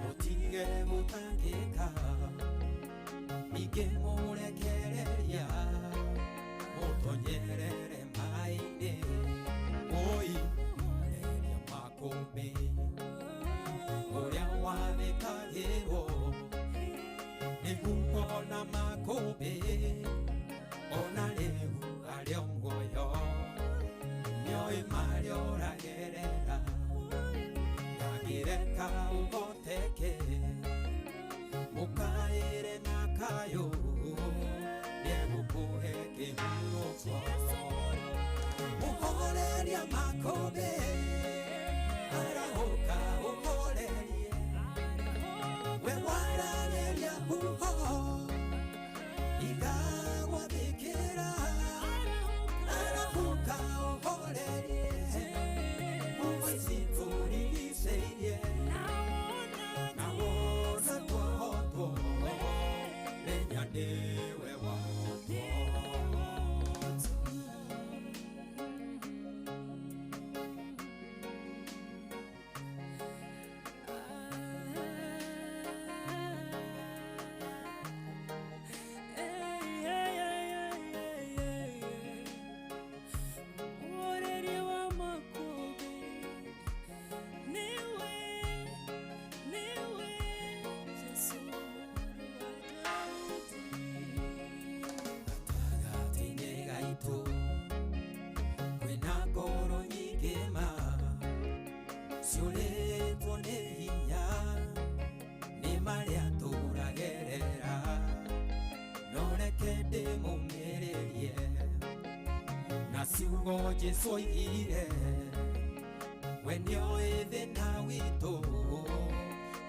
Speaker 5: mũtige gũtangĩka ningĩ mũrekereria mũtonyerere maĩ-inĩ oi mũhoreria makũmbĩ ũrĩa wathĩkagĩrwo nĩguo ona makũmbĩ ona rĩu arĩ muoyo nĩoĩ marĩa ũragerera ndangĩreka ũhoteke mũkaĩre na kayũ nĩegũkũhe kĩhurũko mũhoreria makũmbĩ arahũka ũhorerie we waragĩria nguho igagwathĩkĩra arahũka ũhorerie mũgwĩcitũrigicĩirie na wona twahotwo menya nĩwe wahotwo ciugo Jesũ oigire we nĩoĩ thĩna witũ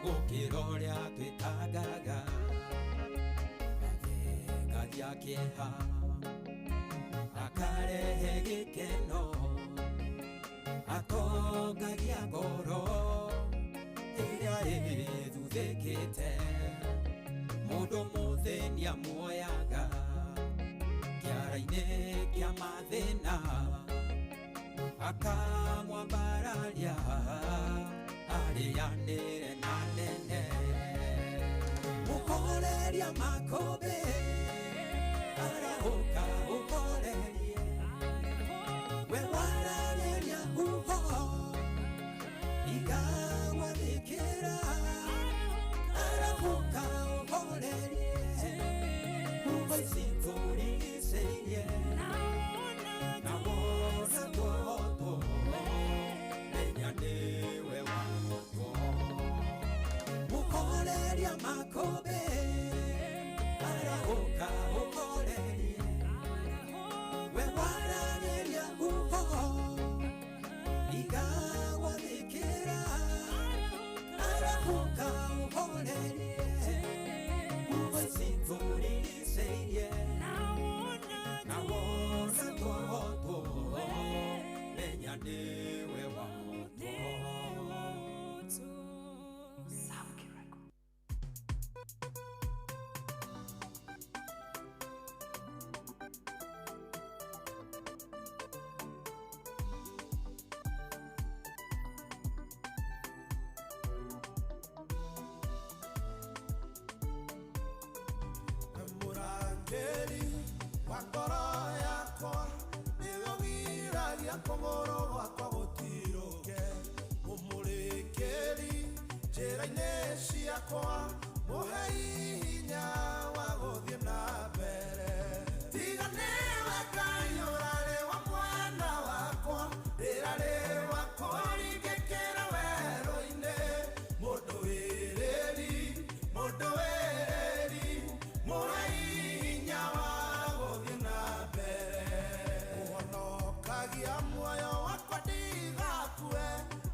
Speaker 5: gũkĩra ũrĩa twĩtangaga athengagia kĩeha akarehe gĩkeno atongagia ngoro ĩrĩa ĩthuthĩkĩte mũndũ mũthĩnia muoyaga kĩara-inĩ kĩa mathĩna akamwambararia arĩanĩre na nene mũhoreria makũmbĩ arahũka ũhorerie we waragĩria nguho igagwathĩkĩra arahũka ũhorerie mũgwĩcitũrigicĩirie na wona twahotwo menya nĩwe wahotwo mũhoreria makũmbĩ arahũka ũhorerie we waragĩria nguho igagwathĩkĩra arahũka ũhorerie mũgwĩcitũrigicĩirie na wona twahotwo menya nĩwe wahotwo.
Speaker 13: Murangeli wa ngoro yakwa nĩwe wiragia
Speaker 5: kũgũrũ gwakwa gũtirũke mũmũrĩkĩri njĩra-inĩ ciakwa mũhe hinya wa gũthiĩ na mbere tiga nĩwe Ngai ũrarĩ wa mwana wakwa rĩrarĩ wa kũringĩkĩra werũ-inĩ mũndũ wĩrĩri mũhe hinya wa gũthiĩ na mbere ũhonokagia muoyo wakwa ndigakue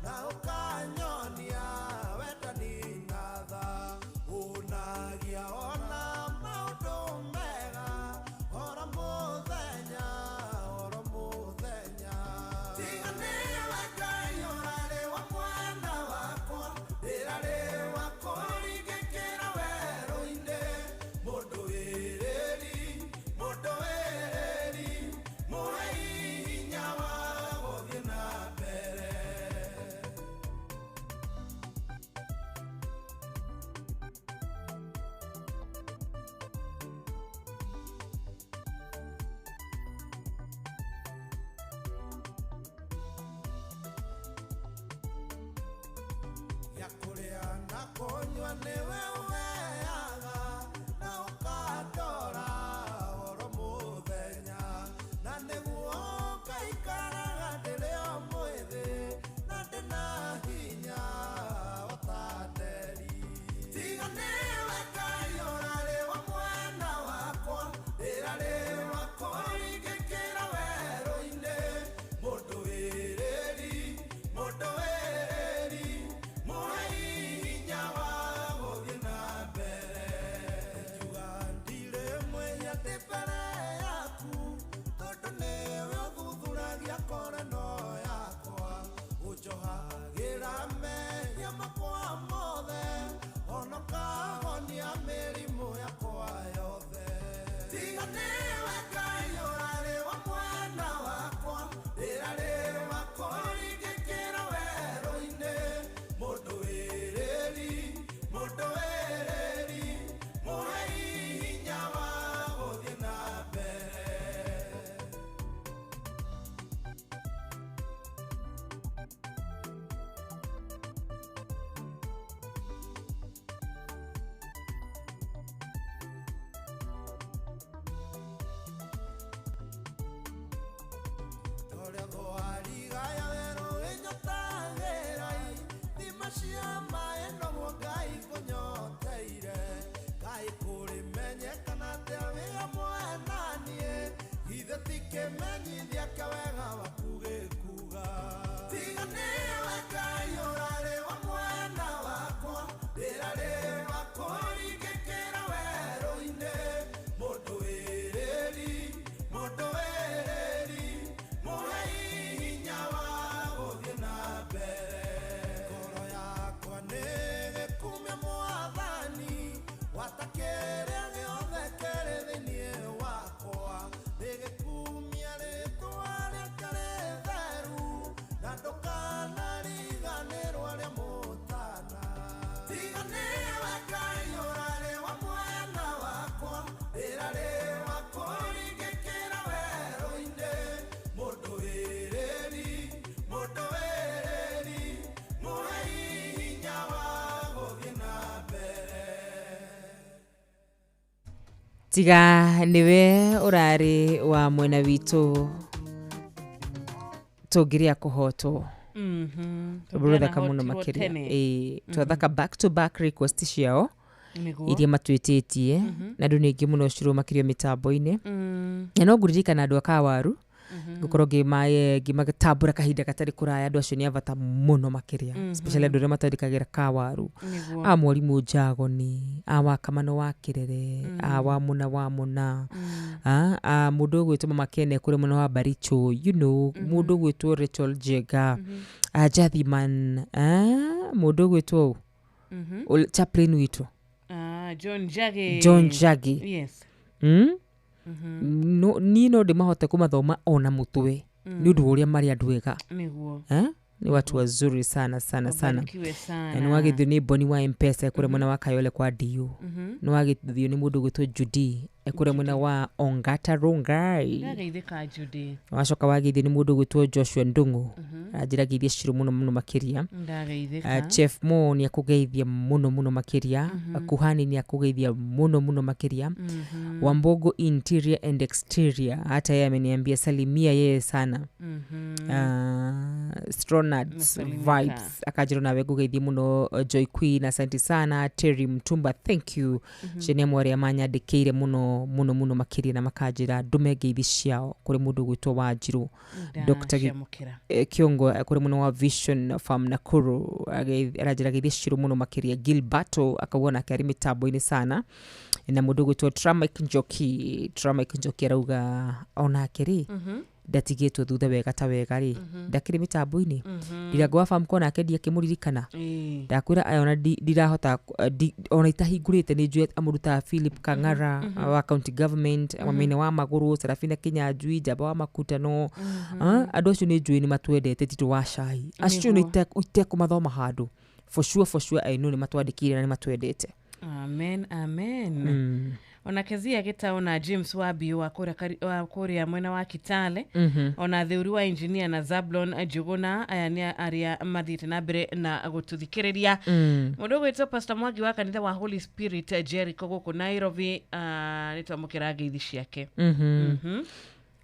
Speaker 5: na ũkanyonia wendani na tha ũnagia ona maũndũ mega oro mũthenya tiga nĩwe Ngai ũrarĩ wa mwana wakwa rĩrarĩ wa kũringĩkĩra werũ-inĩ mũndũ wĩrĩri mũhe hinya wa gũthiĩ na mbere ya kũrĩa na kũnyua nĩwe ũheaga na ũkandora oro mũthenya na nĩguo ngaikaraga ndĩrĩ o mwĩthĩ na ndĩna hinya o ta nderi tiga nĩwe Ngai ũrarĩ wa mwana wakwa rĩrarĩ wa kũringĩkĩra werũ-inĩ mũndũ wĩrĩri mũhe hinya wa gũthiĩ na mbere njuga ndirĩ mwĩhia ndĩ mbere yaku tondũ nĩwe ũthuthuragia koreno yakwa ũnjohagĩra mehia makwa mothe ona ũkahonia mĩrimũ yakwa yothe tiga nĩwe Ngai ũrarĩ wa mwana wakwa rĩrarĩ wa kũringĩkĩra werũ-inĩ mũndũ wĩrĩri mũhe hinya wa gũthiĩ na mbere torĩa thwarigaya werũ ĩnyotagĩrai thima cia maĩ noguo Ngai kũnyoteire Ngai kũrĩmenyekana atĩa wĩ hamwe naniĩ githĩ ti kĩmenyithia kĩa wega waku gĩkuga tiga nĩwe Ngai ũrarĩ wa mwana wakwa rĩrarĩ wa kũringĩkĩra werũ-inĩ mũndũ wĩrĩri mũhe hinya wa gũthiĩ na mbere ngoro yakwa nĩ gĩkumia mwathani watakĩrĩa gĩothe kĩrĩ thĩinĩ wakwa nĩ gĩkumia rĩtwa rĩake rĩtheru na ndũkanariganĩrwo rĩa mũtana tiga nĩwe Ngai ũrarĩ wa mwana wakwa rĩrarĩ wa kũringĩkĩra werũ-inĩ mũndũ wĩrĩri mũhe hinya wa gũthiĩ na mbere
Speaker 1: tiga nĩwe ũrarĩ wa mwena witũ tũngĩrĩa kũhotwo tũthaka mũno makĩria twathaka back to back request ciao iria matwĩtĩtie na andũ nĩ aingĩ mũno cirwo makĩrio mĩtambo-inĩ na no ngũririkana andũ a Kawaru ngũkorwo ngĩmatambũra kahinda gatarĩ kũraya andũ acio nĩ abata mũno makĩria especially andũ arĩa matandĩkagĩra Kawaru a Mwarimũ Njagoni a Wakamano wa Kĩrere a Wamũna a mũndũ ũgwĩtwo Mama Kene kũrĩ mwena wa Baricho mũndũ ũgwĩtwo Rachel Jega a Jathiman mũndũ ũgwĩtwo chaplain witũ John Jage
Speaker 2: yes
Speaker 1: niĩ no ndĩmahote kũmathoma ona mũtwe nĩ ũndũ ũrĩa marĩ andũ ega ni watu wazuri sana sana sana.
Speaker 2: Wabarikiwe sana.
Speaker 1: Ni wagithio ni Boni wa M-Pesa ekure mwena wa Kayole kwa DU. Ni wagithio ni mundu gwitwo Judy ekure mwena wa Ongata Rongai.
Speaker 2: Ndageithika Judy.
Speaker 1: Wacoka wagithio ni mundu gwitwo Joshua Ndungu. Ajirageithia ciru muno makiria.
Speaker 2: Ndageithika.
Speaker 1: Chef Mo ni akugeithia muno makiria. Kuhani ni akugeithia muno makiria. Wambogo interior and exterior, hata yeye ameniambia salimia yeye sana. Stronards vibes akajiro nawe kugeithia muno. Joy Queen asante sana. Terry Mtumba thank you. Jene mwari amanya dekeire muno makiria na makajira dumegeithi ciao kuri mundu gwitwo Wanjiru. Dr. Kiongo kuri muno wa Vision Farm Nakuru arajira geithi ciru muno makiria. Gilberto akawona kari mitambo-ini sana na mundu gwitwo Tramic Njoki arauga ona kiri ndatigitwo thutha wega ta wega ri ndakiri mitambo-ini ndiragwa farm kona akendia kimuririkana ndakwira ayona ndirahota ona itahingurite ni njue amuruta Philip Kang'ara wa county government amene wa Maguru Serafina Kinyanjui Jaba wa Makutano andu acio ni njue ni matwendete titu wa cai acio ni iteko mathoma handu for sure I know ni matwandikire na ni matwendete.
Speaker 2: Amen. Ona kezia gitaona James Wabi wa Korea mwena wa Kitale. Ona theuri wa engineer na Zablon Juguna aya ni aria mathite na mbere na gututhikiriria. Mundu gwitwo Pastor Mwangi wa kanitha wa Holy Spirit Jericho guku Nairobi nitwamukira ngeithi ciake.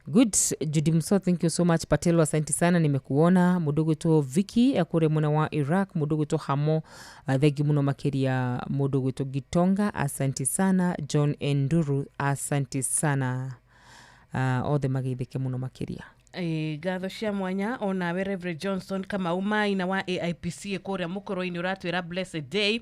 Speaker 1: Good. Judy Mso, thank you so much. Patelo asante sana nimekuona. Mudogo to Vicky akure mwana wa Iraq. Mudogo to Hamo thegi muno makiria. Mudogo to Gitonga asante sana. John Enduru asante sana. All the magithike muno makiria.
Speaker 2: Gatho cia mwanya ona we Reverend Johnson kama umaina wa AIPC korea mukoro-ini uratwira blessed day.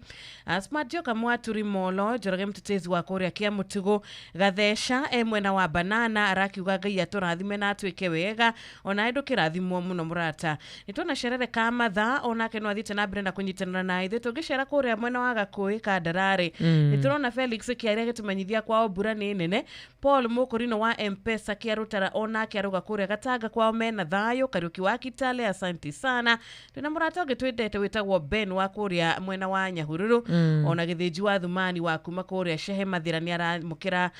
Speaker 2: Smart joka mwaturi molo jorage mtetezi wa korea kia mutugo gathesha mwena wa banana arakiuga Ngai aturathime na atwike wega ona endo kirathimwo muno murata. Nitona sherere kama tha ona ke no athite na Brenda kunyitanira na ithe tugicera korea mwena wa Gakui Kandarare. Niturona Felix kiaria gitumanyithia kwa mbura ni nene. Paul Mukorino wa M-Pesa kiarutara ona kiaruga korea gataga kwa mena thayo Kariuki wa Kitale asante sana. Tuna murata gitwendete witagwo Ben wa korea mwena wa Nyahururu. Ona githiji wa Thumani wa kuma korea Shehe Mathira ni aramukira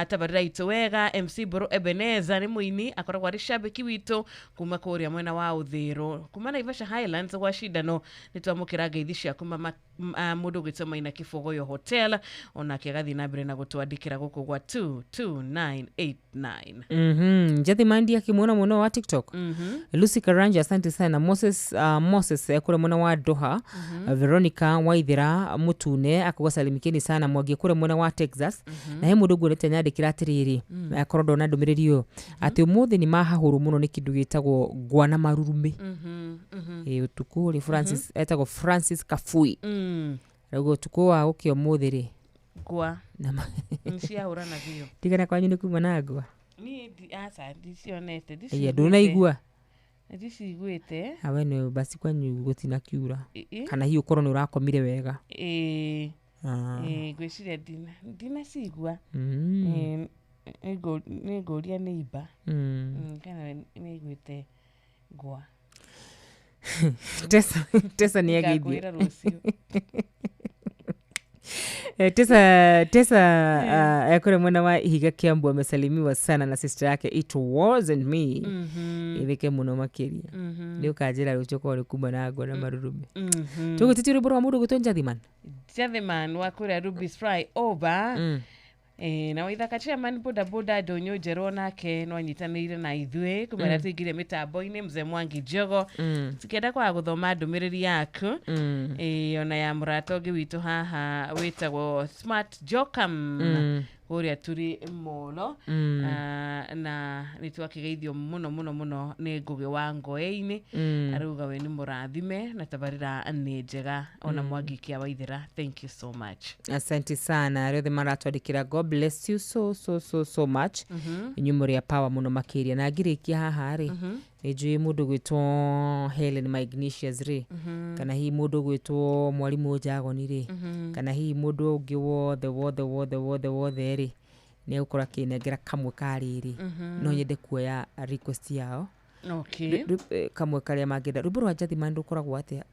Speaker 2: tabarira itu wega. MC Boro Ebeneza ni muini akoragwo ari shabiki wito kuma korea mwena wa Uthiro. Kuma Naivasha Highlands wa shidano nitwamukira ngeithi cia kuma mundu gwitwo Maina Kifogoyo Hotel ona kiagathi na mbere na gutwandikira guku gwa 22989.
Speaker 1: Njathi mandi akimwona muno wa TikTok. Lucy Karanja asante sana. Moses kure mwana wa Doha. Veronica Waithira Mutune akagwa salimikeni sana. Mwagie kure mwana wa Texas. Na he mundu gwete nyandikira atiriri akorodo na ndumiririo ati umuthi ni mahahuru muno ni kindu gitagwo gwana marurume. Utuku ri Francis etagwo Francis Kafui. Rago tuko wa ukio umuthi ri
Speaker 2: gwa ncia urana bio
Speaker 1: tigana kwanyu ni kuma na gwa
Speaker 2: ni asa disionete
Speaker 1: nduna igua
Speaker 2: ndiciguite
Speaker 1: awe no basi kwanyu gutina kiura kana hiyo korona urakomire wega
Speaker 2: gwiciria dina sigua negoria neiba kana neiguite gwa Tesa ni agithi Tesa yakore mwana wa Higa Kiambu amesalimiwa sana na sister yake It Wasn't Me. Ithike muno makiria. Leo kajira ruchoko uri kuma na agwa na marurume. Tuko titiri buru wa mundu gwitwo Njathiman wa kuria Ruby's Fry over. Na waithaka chairman boda Donyo Njero nake no anyitanire na ithwe kumara tigire mitambo-ini Mzee Mwangi Jogo tikenda kwa guthoma ndumiriri yaku ona ya murato ngi witu haha witagwo Smart Jokam kuria turi molo na nitwakigeithio muno ni Ngugi wa Ngoe-ini aruga we ni murathime na tabarira ni njega ona Mwangi kia Waithira. Thank you so much.
Speaker 1: Asante sana rothe maratwadikira. God bless you so much. Nyumuri ya power muno makiria na ngirikia haha ri ejui mundu gwitwo Helen Magnesius ri kana hi mundu gwitwo Mwalimu Jagoni ri kana hi mundu ungi wothe ri ni ukora kinengera kamwe kari ri no nyende kuoya request yao
Speaker 2: Okay.
Speaker 1: Kamwe karia mangenda rwimbo rwa Njathimani rukoragwo atia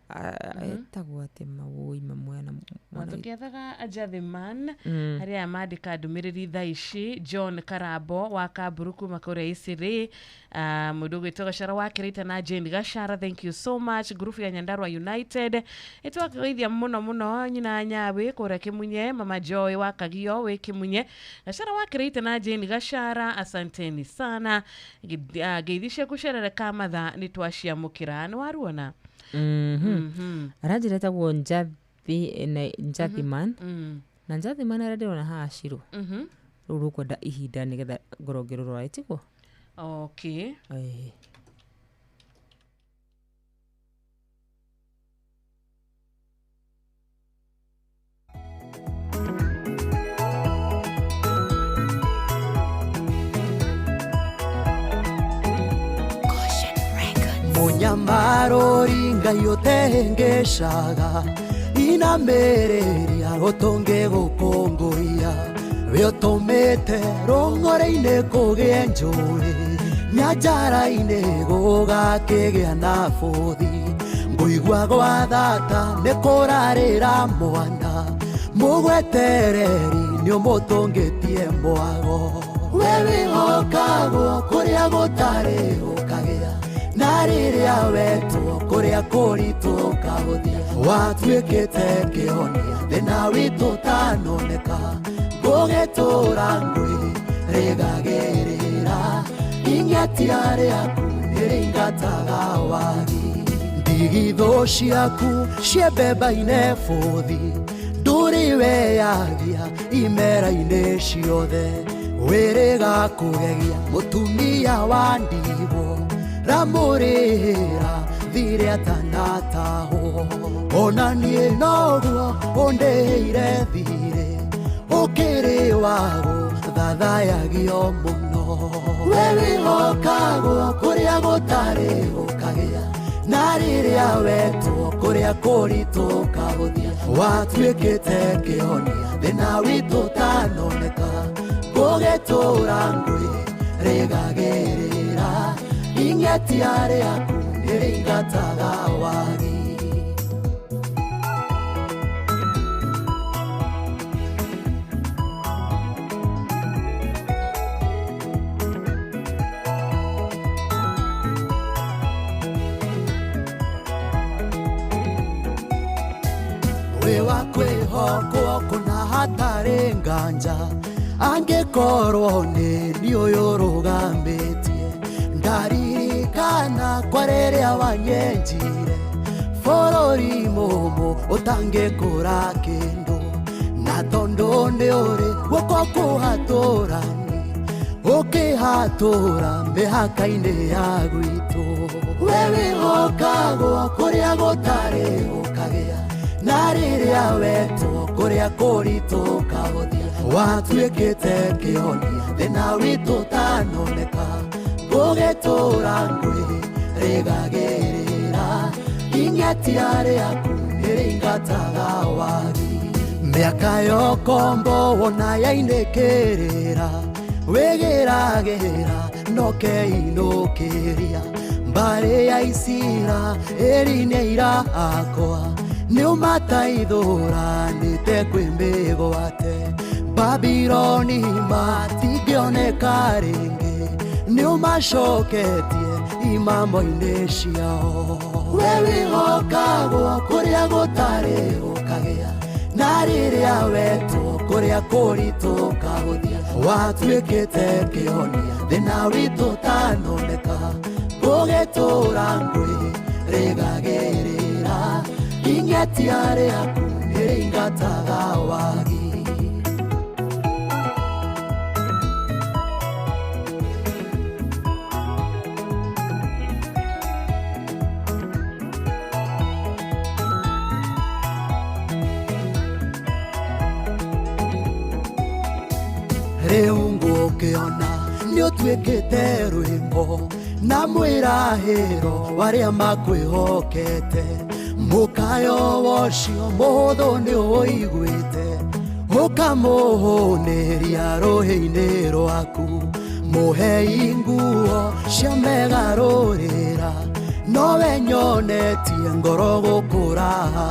Speaker 1: etagwo atia mawoi mamwe na
Speaker 2: tukiethaga Njathimani haria mandika ndumiriri thaa ici John Karabo wa Kamburu kuma kuria Isiri mundu gwitwa Gacara wa Kirita na Jane Gacara, thank you so much. Group ya Nyandarua United itwageithia muno nyina Nyawe kuria Kimunye, mama Joy wa Kagio we Kimunye, Gacara wa Kirita na Jane Gacara, asanteni sana. Geithishe kucerereka matha ni twashiamukira ni waruona
Speaker 1: aranjira etagwo Njathimani na Njathimani arandirona haha Shiro rĩu rũkwenda ihinda nĩgetha ngorongerwo right iguo.
Speaker 2: Okay.
Speaker 5: Munyamarori Ngai ũtengeshaga inamereria ũtonge gũkũngũia we ũtũmĩte rũng'ore-inĩ kũgĩe njũĩ nyanjara-inĩ gũgakĩgĩa na bũthi ngũigua gwa thata nĩ kũrarĩra mwana mũgwetereri nĩ ũmũtũngĩtie mwago we wĩhokagwo kũrĩa gũtarĩ gũkagĩa na rĩrĩa wetwo kũrĩa kũritũ ũkahũthia watuĩkĩte kĩhonia thĩna witũ ũtanoneka ngũgĩtũra ngwĩrĩgagĩrĩra ing'etia rĩaku nĩrĩingataga wagi ndigithũ ciaku ciembemba-inĩ bũthi ndũrĩ weyagia imera-inĩ ciothe wĩrĩga kũgegia mũtumia wa ndigwo ramũrĩra thire atanatahwo ona niĩ noguo ũndĩire thire ũkĩrĩ wagũ thathayagio mũno we wĩhokagwo kũrĩa gũtarĩ gũkagĩa na rĩrĩa wetwo kũrĩa kũritũ ũkahũthia watuĩkĩte kĩhonia thĩna witũ ũtanoneka ngũgĩtũra ngwĩrĩgagĩrĩra ing'etia rĩaku nĩrĩingataga wagi we wa kwĩhokwo kũna hatarĩ nganja angĩkorwo nĩ niĩ ũyũ ũrũgamĩtie ndaririkana kwa rĩrĩa wanyenjire bũrũri mũmũ ũtangĩkũra kĩndũ na tondũ nĩ ũrĩ guoko kũhatũrani ũkĩhatũra mĩhaka-inĩ ya gwitũ we wĩhokagwo kũrĩa gũtarĩ gũkagĩa na rĩrĩa wetwo kũrĩa kũritũ ũkahũthia watuĩkĩte kĩhonia thĩna witũ ũtanoneka ngũgĩtũra ngwĩrĩgagĩrĩra ing'etia rĩaku nĩrĩingataga wagi mĩaka yokombo wona yainĩkĩrĩra wĩgĩragĩra nokeinũkĩria mbarĩ ya Isira ĩri-inĩ irakwa nĩũmataithũranĩte kwĩmĩgwate Babironi matingĩoneka rĩngĩ nĩũmacoketie imamo-inĩ ciao we wĩhokagwo kũrĩa gũtarĩ gũkagĩa na rĩrĩa wetwo kũrĩa kũritũ ũkahũthia watuĩkĩte kĩhonia thĩna witũ ũtanoneka ngũgĩtũra ngwĩrĩgagĩrĩra ing'etia rĩaku nĩrĩingataga wagi rĩu ngũkĩona nĩũtuĩkĩte rwĩmbo na mwĩrahĩro warĩa makwĩhokete mũkayo wocio mũhũthũ nĩũiguĩte ũkamũhũnĩria rũhĩ-inĩ rwaku mũhei nguo ciamegarũrĩra nowe nyonetie ngoro gũkũraga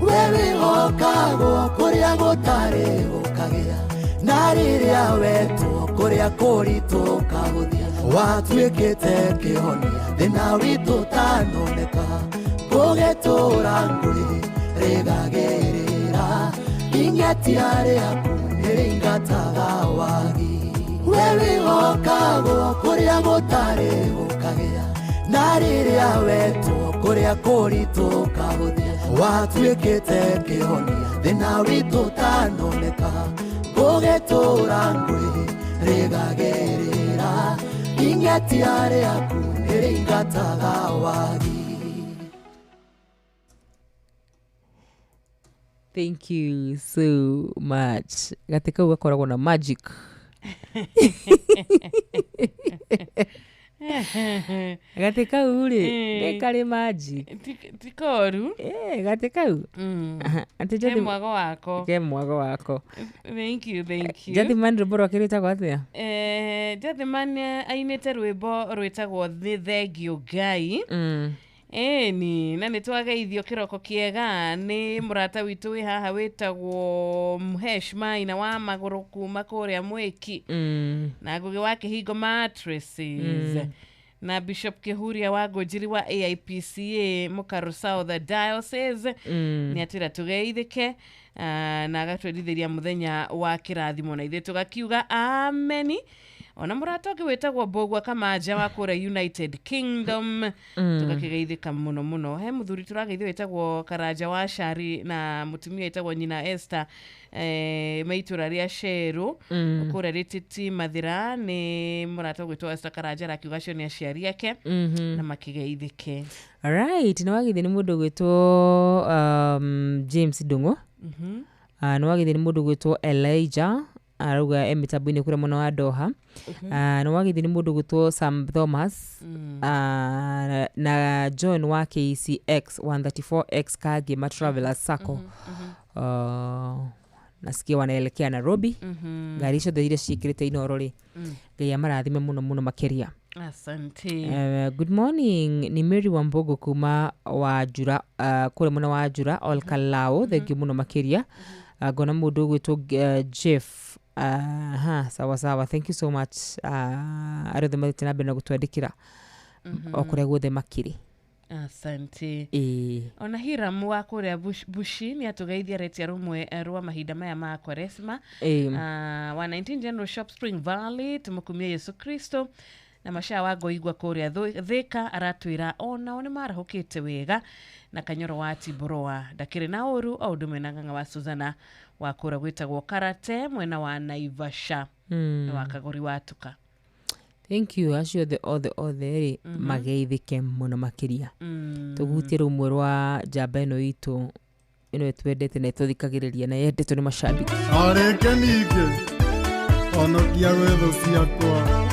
Speaker 5: we wĩhokagwo kũrĩa gũtarĩ gũkagĩa na rĩrĩa wetwo kũrĩa kũritũ kahũthia watuĩkĩte kĩhonia thĩna witũ tanoneka gũgĩtũra ngũĩ rĩgagĩrĩra ingetia rĩaku nĩrĩingataga wagi we wĩhokagwo kũrĩa gũtarĩ gũkagĩa na rĩrĩa wetwo kũrĩa kũritũ kahũthia watuĩkĩte kĩhonia thĩna witũ tanoneka gũgĩtũra ngũĩ rĩgagĩrĩra ingetia rĩaku nĩrĩingataga wagi.
Speaker 1: Thank you so much. Gatika ugakoragwo na magic. Gatika uri nekari magic.
Speaker 2: Tikoru.
Speaker 1: Gatika u.
Speaker 2: Ke mwago wako.
Speaker 1: Ke mwago wako.
Speaker 2: Thank you.
Speaker 1: Jathiman rwĩmbo rwakĩrĩtagwo atĩa?
Speaker 2: Jathiman ainĩte rwĩmbo rwĩtagwo Thengio Ngai. Eni na nĩtwageithio kĩroko kĩega nĩ mũrata witũ wĩ haha wĩtagwo Mhesh Maina wa magũrũ kuma kũrĩa Mwĩki na Ngũgĩ wa Kĩhingo Mattresses na Bishop Kĩhuria wa Ngũnjiri wa AIPCA Mũkaru South Diocese nĩ atĩra tũgeithĩke na agatwendithĩria mũthenya wa kĩrathimo na ithuĩ tũgakiuga ameni. Ona mũrata ũngĩ wĩtagwo Mbũgua Kamanja wa kũrĩa United Kingdom tũgakĩgeithĩka mũno. He mũthuri tũrageithio wĩtagwo Karanja wa Shari na mũtumia wĩtagwo nyina Esther maitũra rĩa Sheru kũrĩa Rĩtiti Mathira nĩ mũrata ũgwĩtwo Esther Karanja arakiuga acio nĩ aciari ake na makĩgeithĩke.
Speaker 1: Alright, na wageithio nĩ mũndũ ũgwĩtwo James Ndung'u. Na wageithio nĩ mũndũ ũgwĩtwo Elijah arauga emitambo-inĩ kũrĩa mwena wa Doha. Na wageithio nĩ mũndũ ũgwĩtwo Sam Thomas na John wa KCX 134X Kagima Travelers Sacco. Nasikia wanaelekea Nairobi. Ngari icio iria ciĩkĩrĩte inorori Ngai amarathime mũno makĩria.
Speaker 2: Asante.
Speaker 1: Good morning. Ni Mary Wambogo kuma Wajura kũrĩa mwena wa Wajura Olkalao. Thengiũ mũno makĩria. Ngona mũndũ ũgwĩtwo Jeff. Sawa. Thank you so much. Arothe mathĩte na mbere na gũtwandĩkĩra o kũrĩa guothe makĩrĩ.
Speaker 2: Asante. Ona Hiram wa kũrĩa Bushi nĩ atũgeithia retia rũmwe rwa mahinda maya ma Kwaresma wa 19 General Shop Spring Valley tũmũkumie Yesu Kristo na Masha wa Ngoigwa kũrĩa Thika aratwĩra onao nĩ marahũkĩte wega na Kanyoro wa Tiboroa ndakĩrĩ na ũru o ũndũ mwena Ng'ang'a wa Suzana wa kũrĩa gwĩtagwo Karate mwena wa Naivasha wa Kagũri wa Tuka.
Speaker 1: Thank you. Acio othe mageithĩke mũno makĩria. Tũhutie rũmwe rwa njamba ĩno itũ ĩno twendete na tũthikagĩrĩria na yendetwo nĩ macambiki.
Speaker 13: Areke ningĩ onokia wetho ciakwa.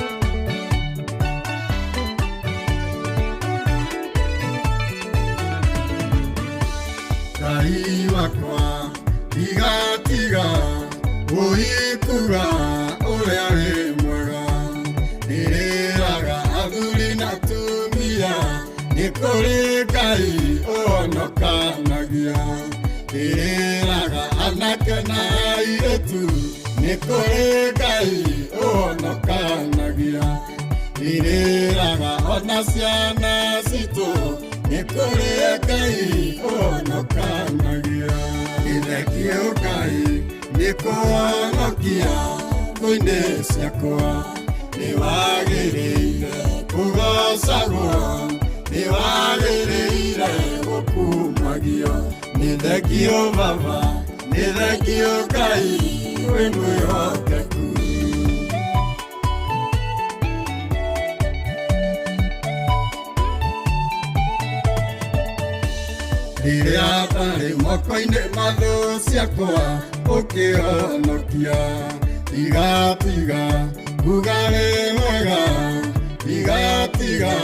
Speaker 13: Ngai wakwa tiga ũhingũra ũrĩa wĩ mwega nĩrĩraga athuri na atumia nĩ kũrĩ Ngai ũhonokanagia nĩrĩraga anake na airĩtu nĩ kũrĩ Ngai ũhonokanagia nĩrĩraga ona ciana citũ nĩ kũrĩ Ngai ũhonokanagia gĩthekio Ngai nĩ kũhonokia ngũi-inĩ ciakwa nĩ wagĩrĩire kũgocagwo nĩ wagĩrĩire gũkumagio nĩ thengio Baba nĩ thengio Ngai wĩ mwĩhokeku. Rĩrĩa tarĩ moko-inĩ mathũ ciakwa ũkĩhonokia tiga kuga nĩ mwega tiga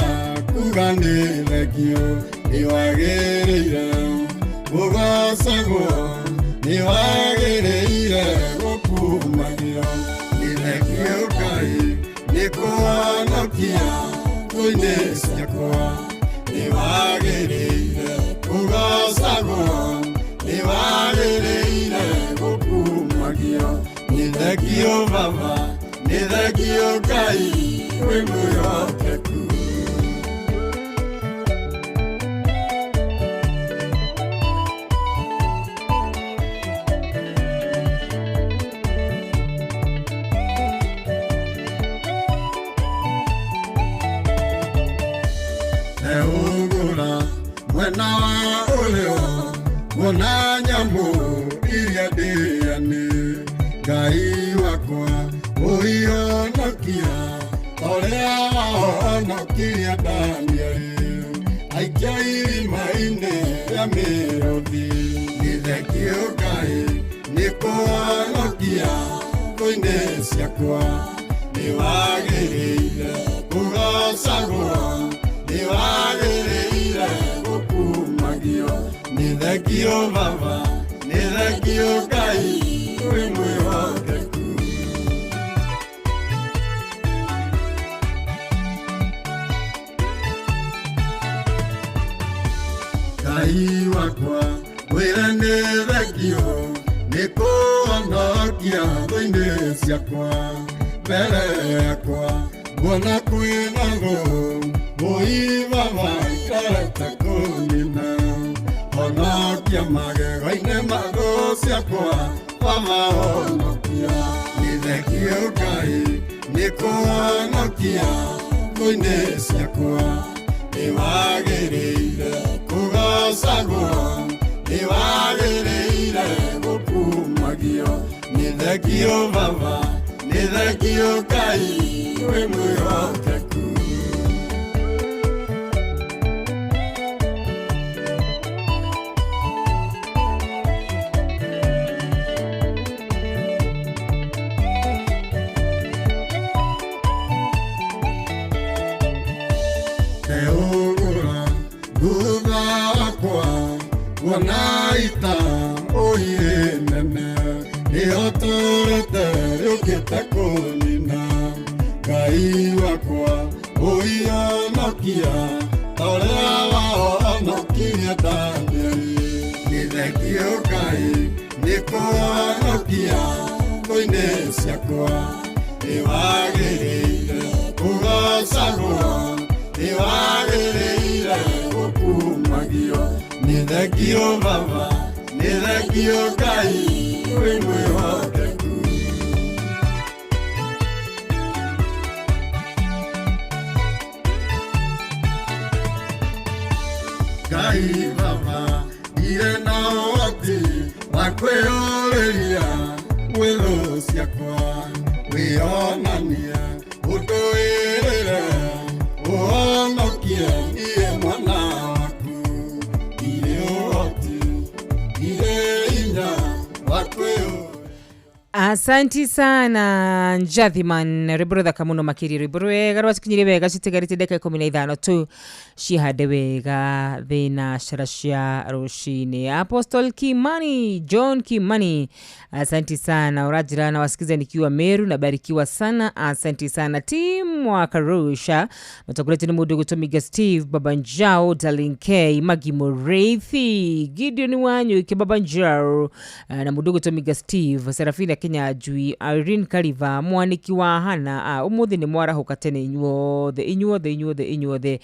Speaker 13: kuga nĩ thengio nĩ wagĩrĩire gũgocagwo nĩ wagĩrĩire gũkumagio nĩ thengio Ngai nĩ kũhonokia nĩkũhonokia ngũinĩ ciakwa nĩwagĩrĩire kũgocagwo nĩwagĩrĩire gũkumagio nĩ thengio baba nĩ thengio Ngai wĩ mwĩhokeku mwena wa ũrĩo wona nyamũ iria ndĩane Ngai wakwa ũihonokia ũrĩa wahonokirie Danieli aikia irima-inĩ rĩa mĩrũthi nĩ thengio Ngai nĩkũhonokia ngũinĩ ciakwa nĩwagĩrĩire kũgocagwo nĩwagĩrĩire gũkumagio nĩ thengio baba nĩ thengio Ngai wĩ mwĩhokeku Ngai wakwa wĩre nĩ thengio nĩkũhonokia ngũinĩ ciakwa mbere yakwa nguona kwĩna thũ Baba ikarata kũnina honokia magego-inĩ magũ ciakwa Baba honokia nĩ thengio Ngai nĩkũhonokia ngũinĩ ciakwa nĩwagĩrĩire kũgocagwo nĩwagĩrĩire gũkumagio nĩ thengio Baba nĩ thengio Ngai wĩ mwĩhokeku Wanaita oire nene Nĩhotorete rĩũkĩte kũnina Ngai wakwa ũihonokia ũrĩa wahonokirie Danieli nĩ thengio Ngai nĩkũhonokia ngũinĩ ciakwa nĩwagĩrĩire kũgocagwo nĩwagĩrĩire gũkumagio nĩ thengio baba nĩ thengio Ngai wĩ mwĩhokeku Ngai baba ire na ũhoti wa kwĩyũrĩria gwĩthũ ciakwa wĩonanie ũndũĩrĩre ũhonokie niĩ mwana
Speaker 1: Asanti sana Njathiman ribro kamuno makiri ribro wega rwasikinyire wega citigarite deka 15 tu cihande wega thina sharashia rushini Apostle Kimani John Kimani asanti sana urajira na wasikiza nikiwa Meru nabarikiwa sana asanti sana timu wa Karusha mtakulete ni mudogo Tomiga Steve Babanjao Dalinke Magi Moreithi Gideon Wanyu Babanjao na mudogo Tomiga Steve Serafina Kenya Jui Irene Kariva mwaniki wa hana umuthi ni mwara hukatene inyuothe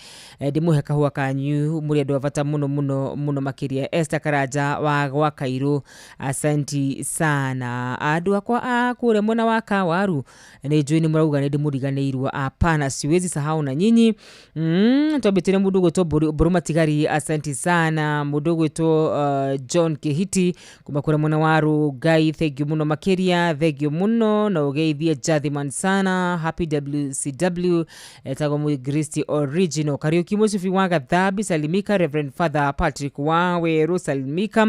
Speaker 1: dimuheka huwa kanyu muri andu avata muno makiria Esther Karaja wa Kairu asanti sana andu akwa kure mwana wa Kawaru ni jui ni murauga ni ndimuriganirwa apana siwezi sahau na nyinyi tobetene mudogo to Buruma Tigari asanti sana mudogo to John Kehiti kumakura mwana waru Gai thank you muno makiria thank you muno na ugeithie Jathiman sana happy WCW tago mu Kristi original Kariuki Musifi waga Thabi salimika Reverend Father Patrick Wawe salimika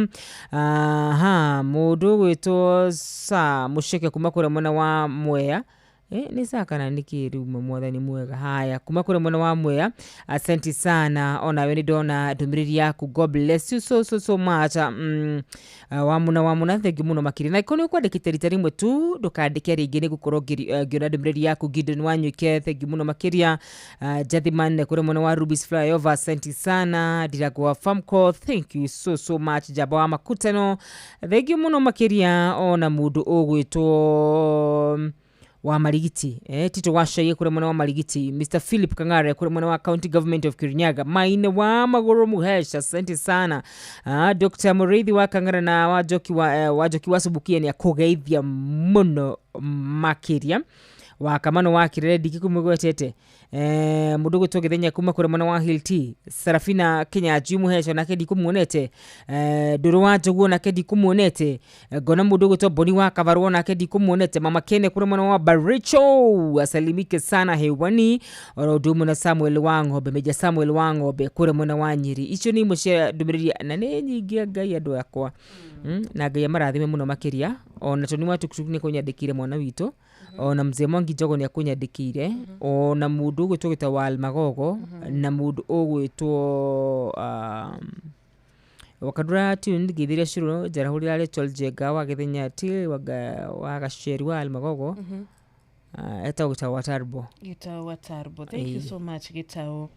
Speaker 1: mudogo to sa musheke kumakura mwana wa Mwea Ni saka na nikiru mwathani mwega. Haya, kuma kule mwana wa Mwea, asante sana. Ona we ni dona ndumiriri yaku. God bless you so much. Wamuna thank you muno makiri. Na ikono kwandikite rita rimwe tu ndukandike ringi ni gukorwo ngiona ndumiriri yaku. Gideon Wanyuke thank you muno makiria. Jathiman kule mwana wa Ruby's Flyover, asante sana. Diragwa Famco thank you so much. Jaba wa Makutano thank you muno makiria. Ona mundu ugwitwo wa Marigiti Tito Washaye kule mwana wa Marigiti, Mr. Philip Kangare kule mwana wa County Government of Kirinyaga, Maine wa Magoro Muhesha, asante sana. Dr. Murithi wa Kangara na wajoki wasubukia ni akugeithia muno makiria wa kamano wa Kiredi kikumugwetete mudugu togethenya kuma kure mwana wa Hilti, Sarafina Kenya Jimu Hesha na kedi kumuonete, Duru wa Jogu na kedi kumuonete, Gona mudugu to Boni wa Kavaruo na kedi kumuonete, Mama Kene kure mwana wa Baricho, asalimike sana hewani. Orodumu na Samuel Wangobe, Meja Samuel Wangobe kure mwana wa Nyiri. Icho ni mwishe dumiriria na nenyi gaya do yakwa. Na gaya marathime muno makiria. Ona toni watu kutukuni kunyadikire mwana wito. Ona mzee Mwangi Jogo ni akunyadikire. Ona mudu ugwitwo wa Almagogo na mudu ugwitwo wakadura tune githiria shuru jarahuri ale Choljega wa githenya ti wa gasheri wa Almagogo. Eta ugwitwo Watarbo.
Speaker 2: Watarbo. Thank you so much Gitao.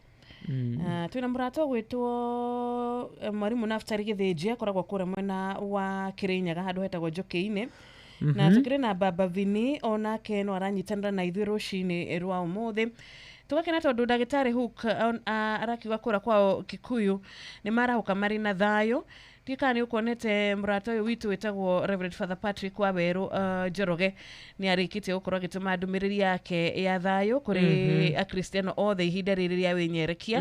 Speaker 2: Twina murata ugwitwo mwarimu Naftari Githejia koragwa kura mwena wa Kirinyaga handu hetagwo Njoki-ini. Na tukire na Baba Vini ona keno aranyitanira na ithuĩ rucini rwa umuthi. Tugakena tondu Ndagĩtarĩ Hook arakiuga kura kwao Kikuyu ni marahuka mari na thayo. Tika ni ukonete murata uyu witu wetagwo Reverend Father Patrick Waweru Njoroge ni arikite gukorwo agituma ndumiriri yake ya thayo kuri akristiano othe ihinda riri ria winyerekia.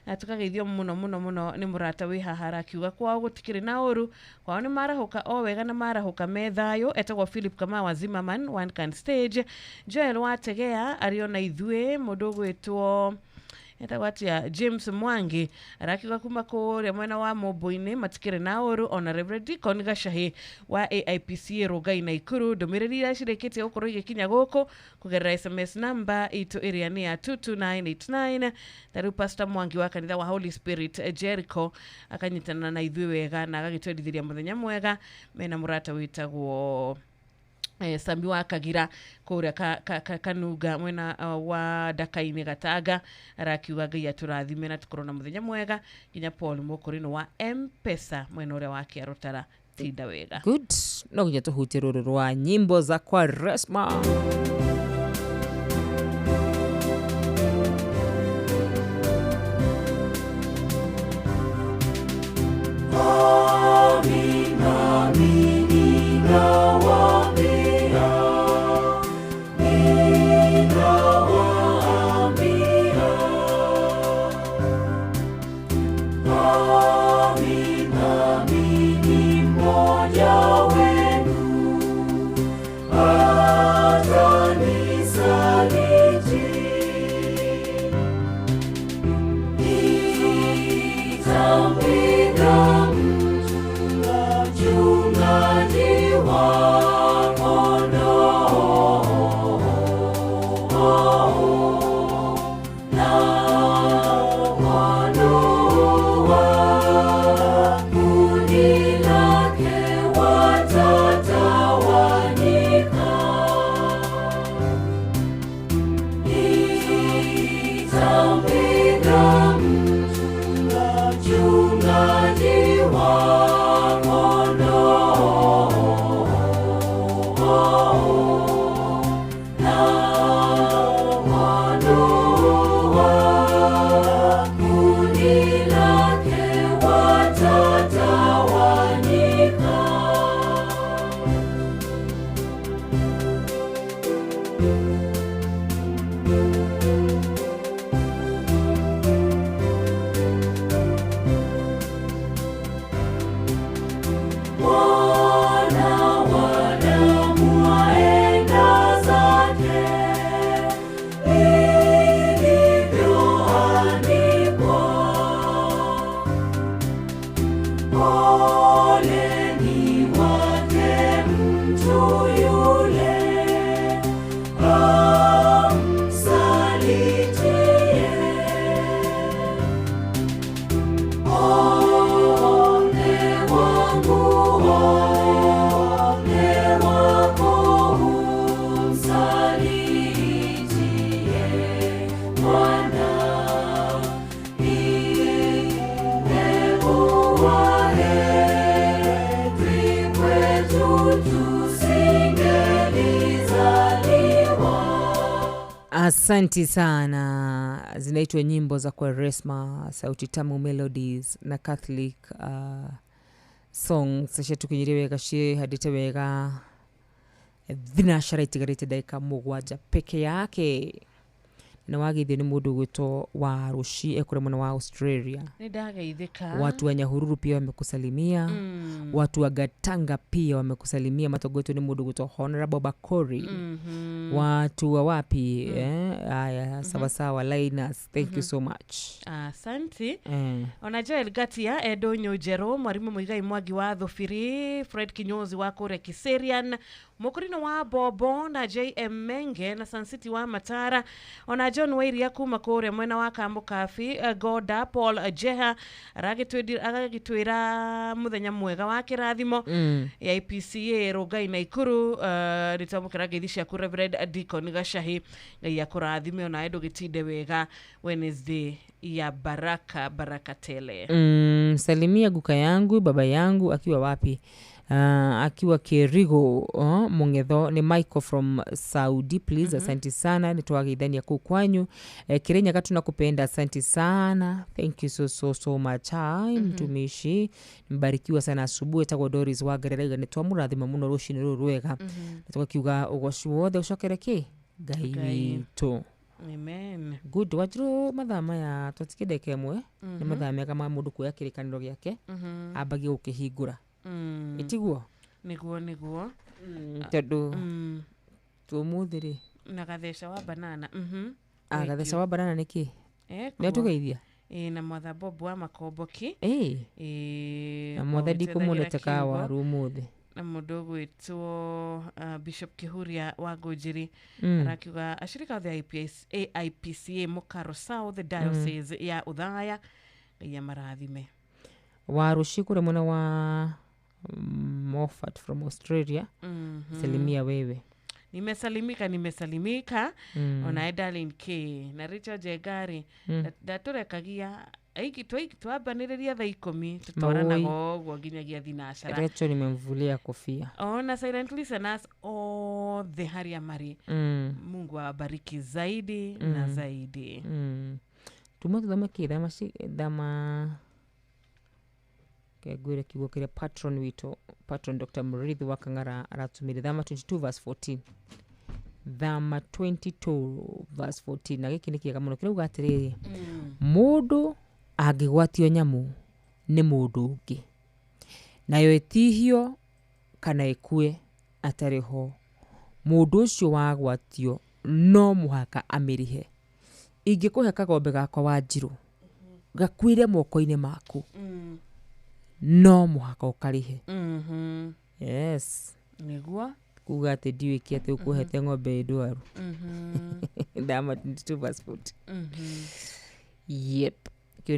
Speaker 2: Na tukageithio muno ni murata wi haha arakiuga kwao gutikiri na uru, kwao ni marahuka o wega na marahuka me thayo. Etagwo Philip Kamawa Zimmerman One Can Stage, Joel Wategea ariona ithuĩ mundu gwitwo etagwatia James Mwangi arakiuga kuma kuri mwena wa Mobo-ini matikire na uru. Ona Reverend Deacon Gashahi wa AIPC Rugai na Ikuru ndumiriri ira cireketie gukorwo igikinya guku kugerera SMS number itu area ni ya 22989. Taru Pastor Mwangi wa kanitha wa Holy Spirit Jericho akanyitana na ithuĩ wega na agagitwendithiria muthenya mwega mena murata witagwo Sambi wa Kagira kuria Kanunga mwena wa Dakaini Gataga arakiuga Ngai aturathime na tukorona muthenya mwega. Nginya Paul Mukurino wa M-Pesa mwena uria wa Kiarutara tinda wega.
Speaker 1: Good. No nginya tuhutie ruru rwa nyimbo za Kwaresma. Asanti sana. Zinaitwa nyimbo za Kwaresma, Sauti Tamu Melodies na Catholic songs. Sasha tukinyiriwega shi haditewega thinashara itigarite daika mugwanja peke yake. Na wagithi ni mundu gwitwo wa Rushi ekure mwana wa Australia.
Speaker 2: Nidageithika.
Speaker 1: Watu wa Nyahururu pia wamekusalimia. Watu wa Gatanga pia wamekusalimia. Matogwetu ni mundu gwitwo Honorable Bakori. Watu wa wapi aya sawa sawa Linus, thank you so much.
Speaker 2: Asante. Onaja Elgatia Edonyo Jero mwarimu Muigai Mwagi wa Thofiri, Fred Kinyozi wa Kore Kiserian, Mokorino wa Bobo na JM Menge na Sun City wa Matara. Ona John Wairi ya kuma Kore mwena wa Kambo Kafi, Goda Paul Jeha agagitwira muthenya mwega wa kirathimo ya IPCA Rogai na Ikuru. Nitamukira geithisha ku Reverend Deacon Gashahi ya kurathime ona edo gitinde wega Wednesday ya baraka tele.
Speaker 1: Salimia guka yangu, baba yangu akiwa wapi? Akiwa Kerigo Mongetho ni Michael from Saudi, please. Asante sana, nitwageithania ya kukwanyu. Kirenya katu nakupenda, asante sana, thank you so much. Mtumishi mbarikiwa sana. Asubuhi takwa Doris wa Gererega nitwamurathima muno rushini rwega. Nitwakiuga ugocu wothe ucokereke Ngai to.
Speaker 2: Amen.
Speaker 1: Good. Wajiro mathama ya twatikideke mwe ni mathama kama mundu kuya kirikaniro giake abagi ukihingura. Itiguo
Speaker 2: niguo
Speaker 1: tondu tumuthiri
Speaker 2: na gathesha wa banana.
Speaker 1: Gathesha wa banana niki netugeithia
Speaker 2: na mwatha Bob wa Makomboki
Speaker 1: na mwatha ndikumulete ka waru umuthi
Speaker 2: na mudogo wetu Bishop Kihuria wa Gojiri arakiuga ashirika wa IPCA Mukaro South Diocese ya Uthaya ya marathime
Speaker 1: waru shikure mwana wa Moffat from Australia. Salimia wewe. Nimesalimika. Ona Edalin K na Richard Jegari daturekagia aiki twabaniriria thaa 10 tutwarana gogwo nginyagia thinashara. Recho nimemvulia kofia.
Speaker 2: Ona silent listeners the haria mari. Mungu awabariki zaidi na zaidi.
Speaker 1: Tumathama kidama dama kegwire kigo kire patron wito patron Dr. Murithi wa Kangara aratumire dhama 22 verse 14 dhama 22 verse 14 na giki nikiega muno kire ugatiriri mundu agigwatio nyamu ni mundu ungi nayo etihio kana ikue atariho mundu ucio wagwatio no muhaka amirihe ingikuhe kagombe gakwa wa Njiro gakwire moko-ini maku no muhaka ukarihe. Yes
Speaker 2: niguo
Speaker 1: kuga ati ndiwiki ati ukuhete ng'ombe ndwaru. Ndama 22 verse 40. Yep kio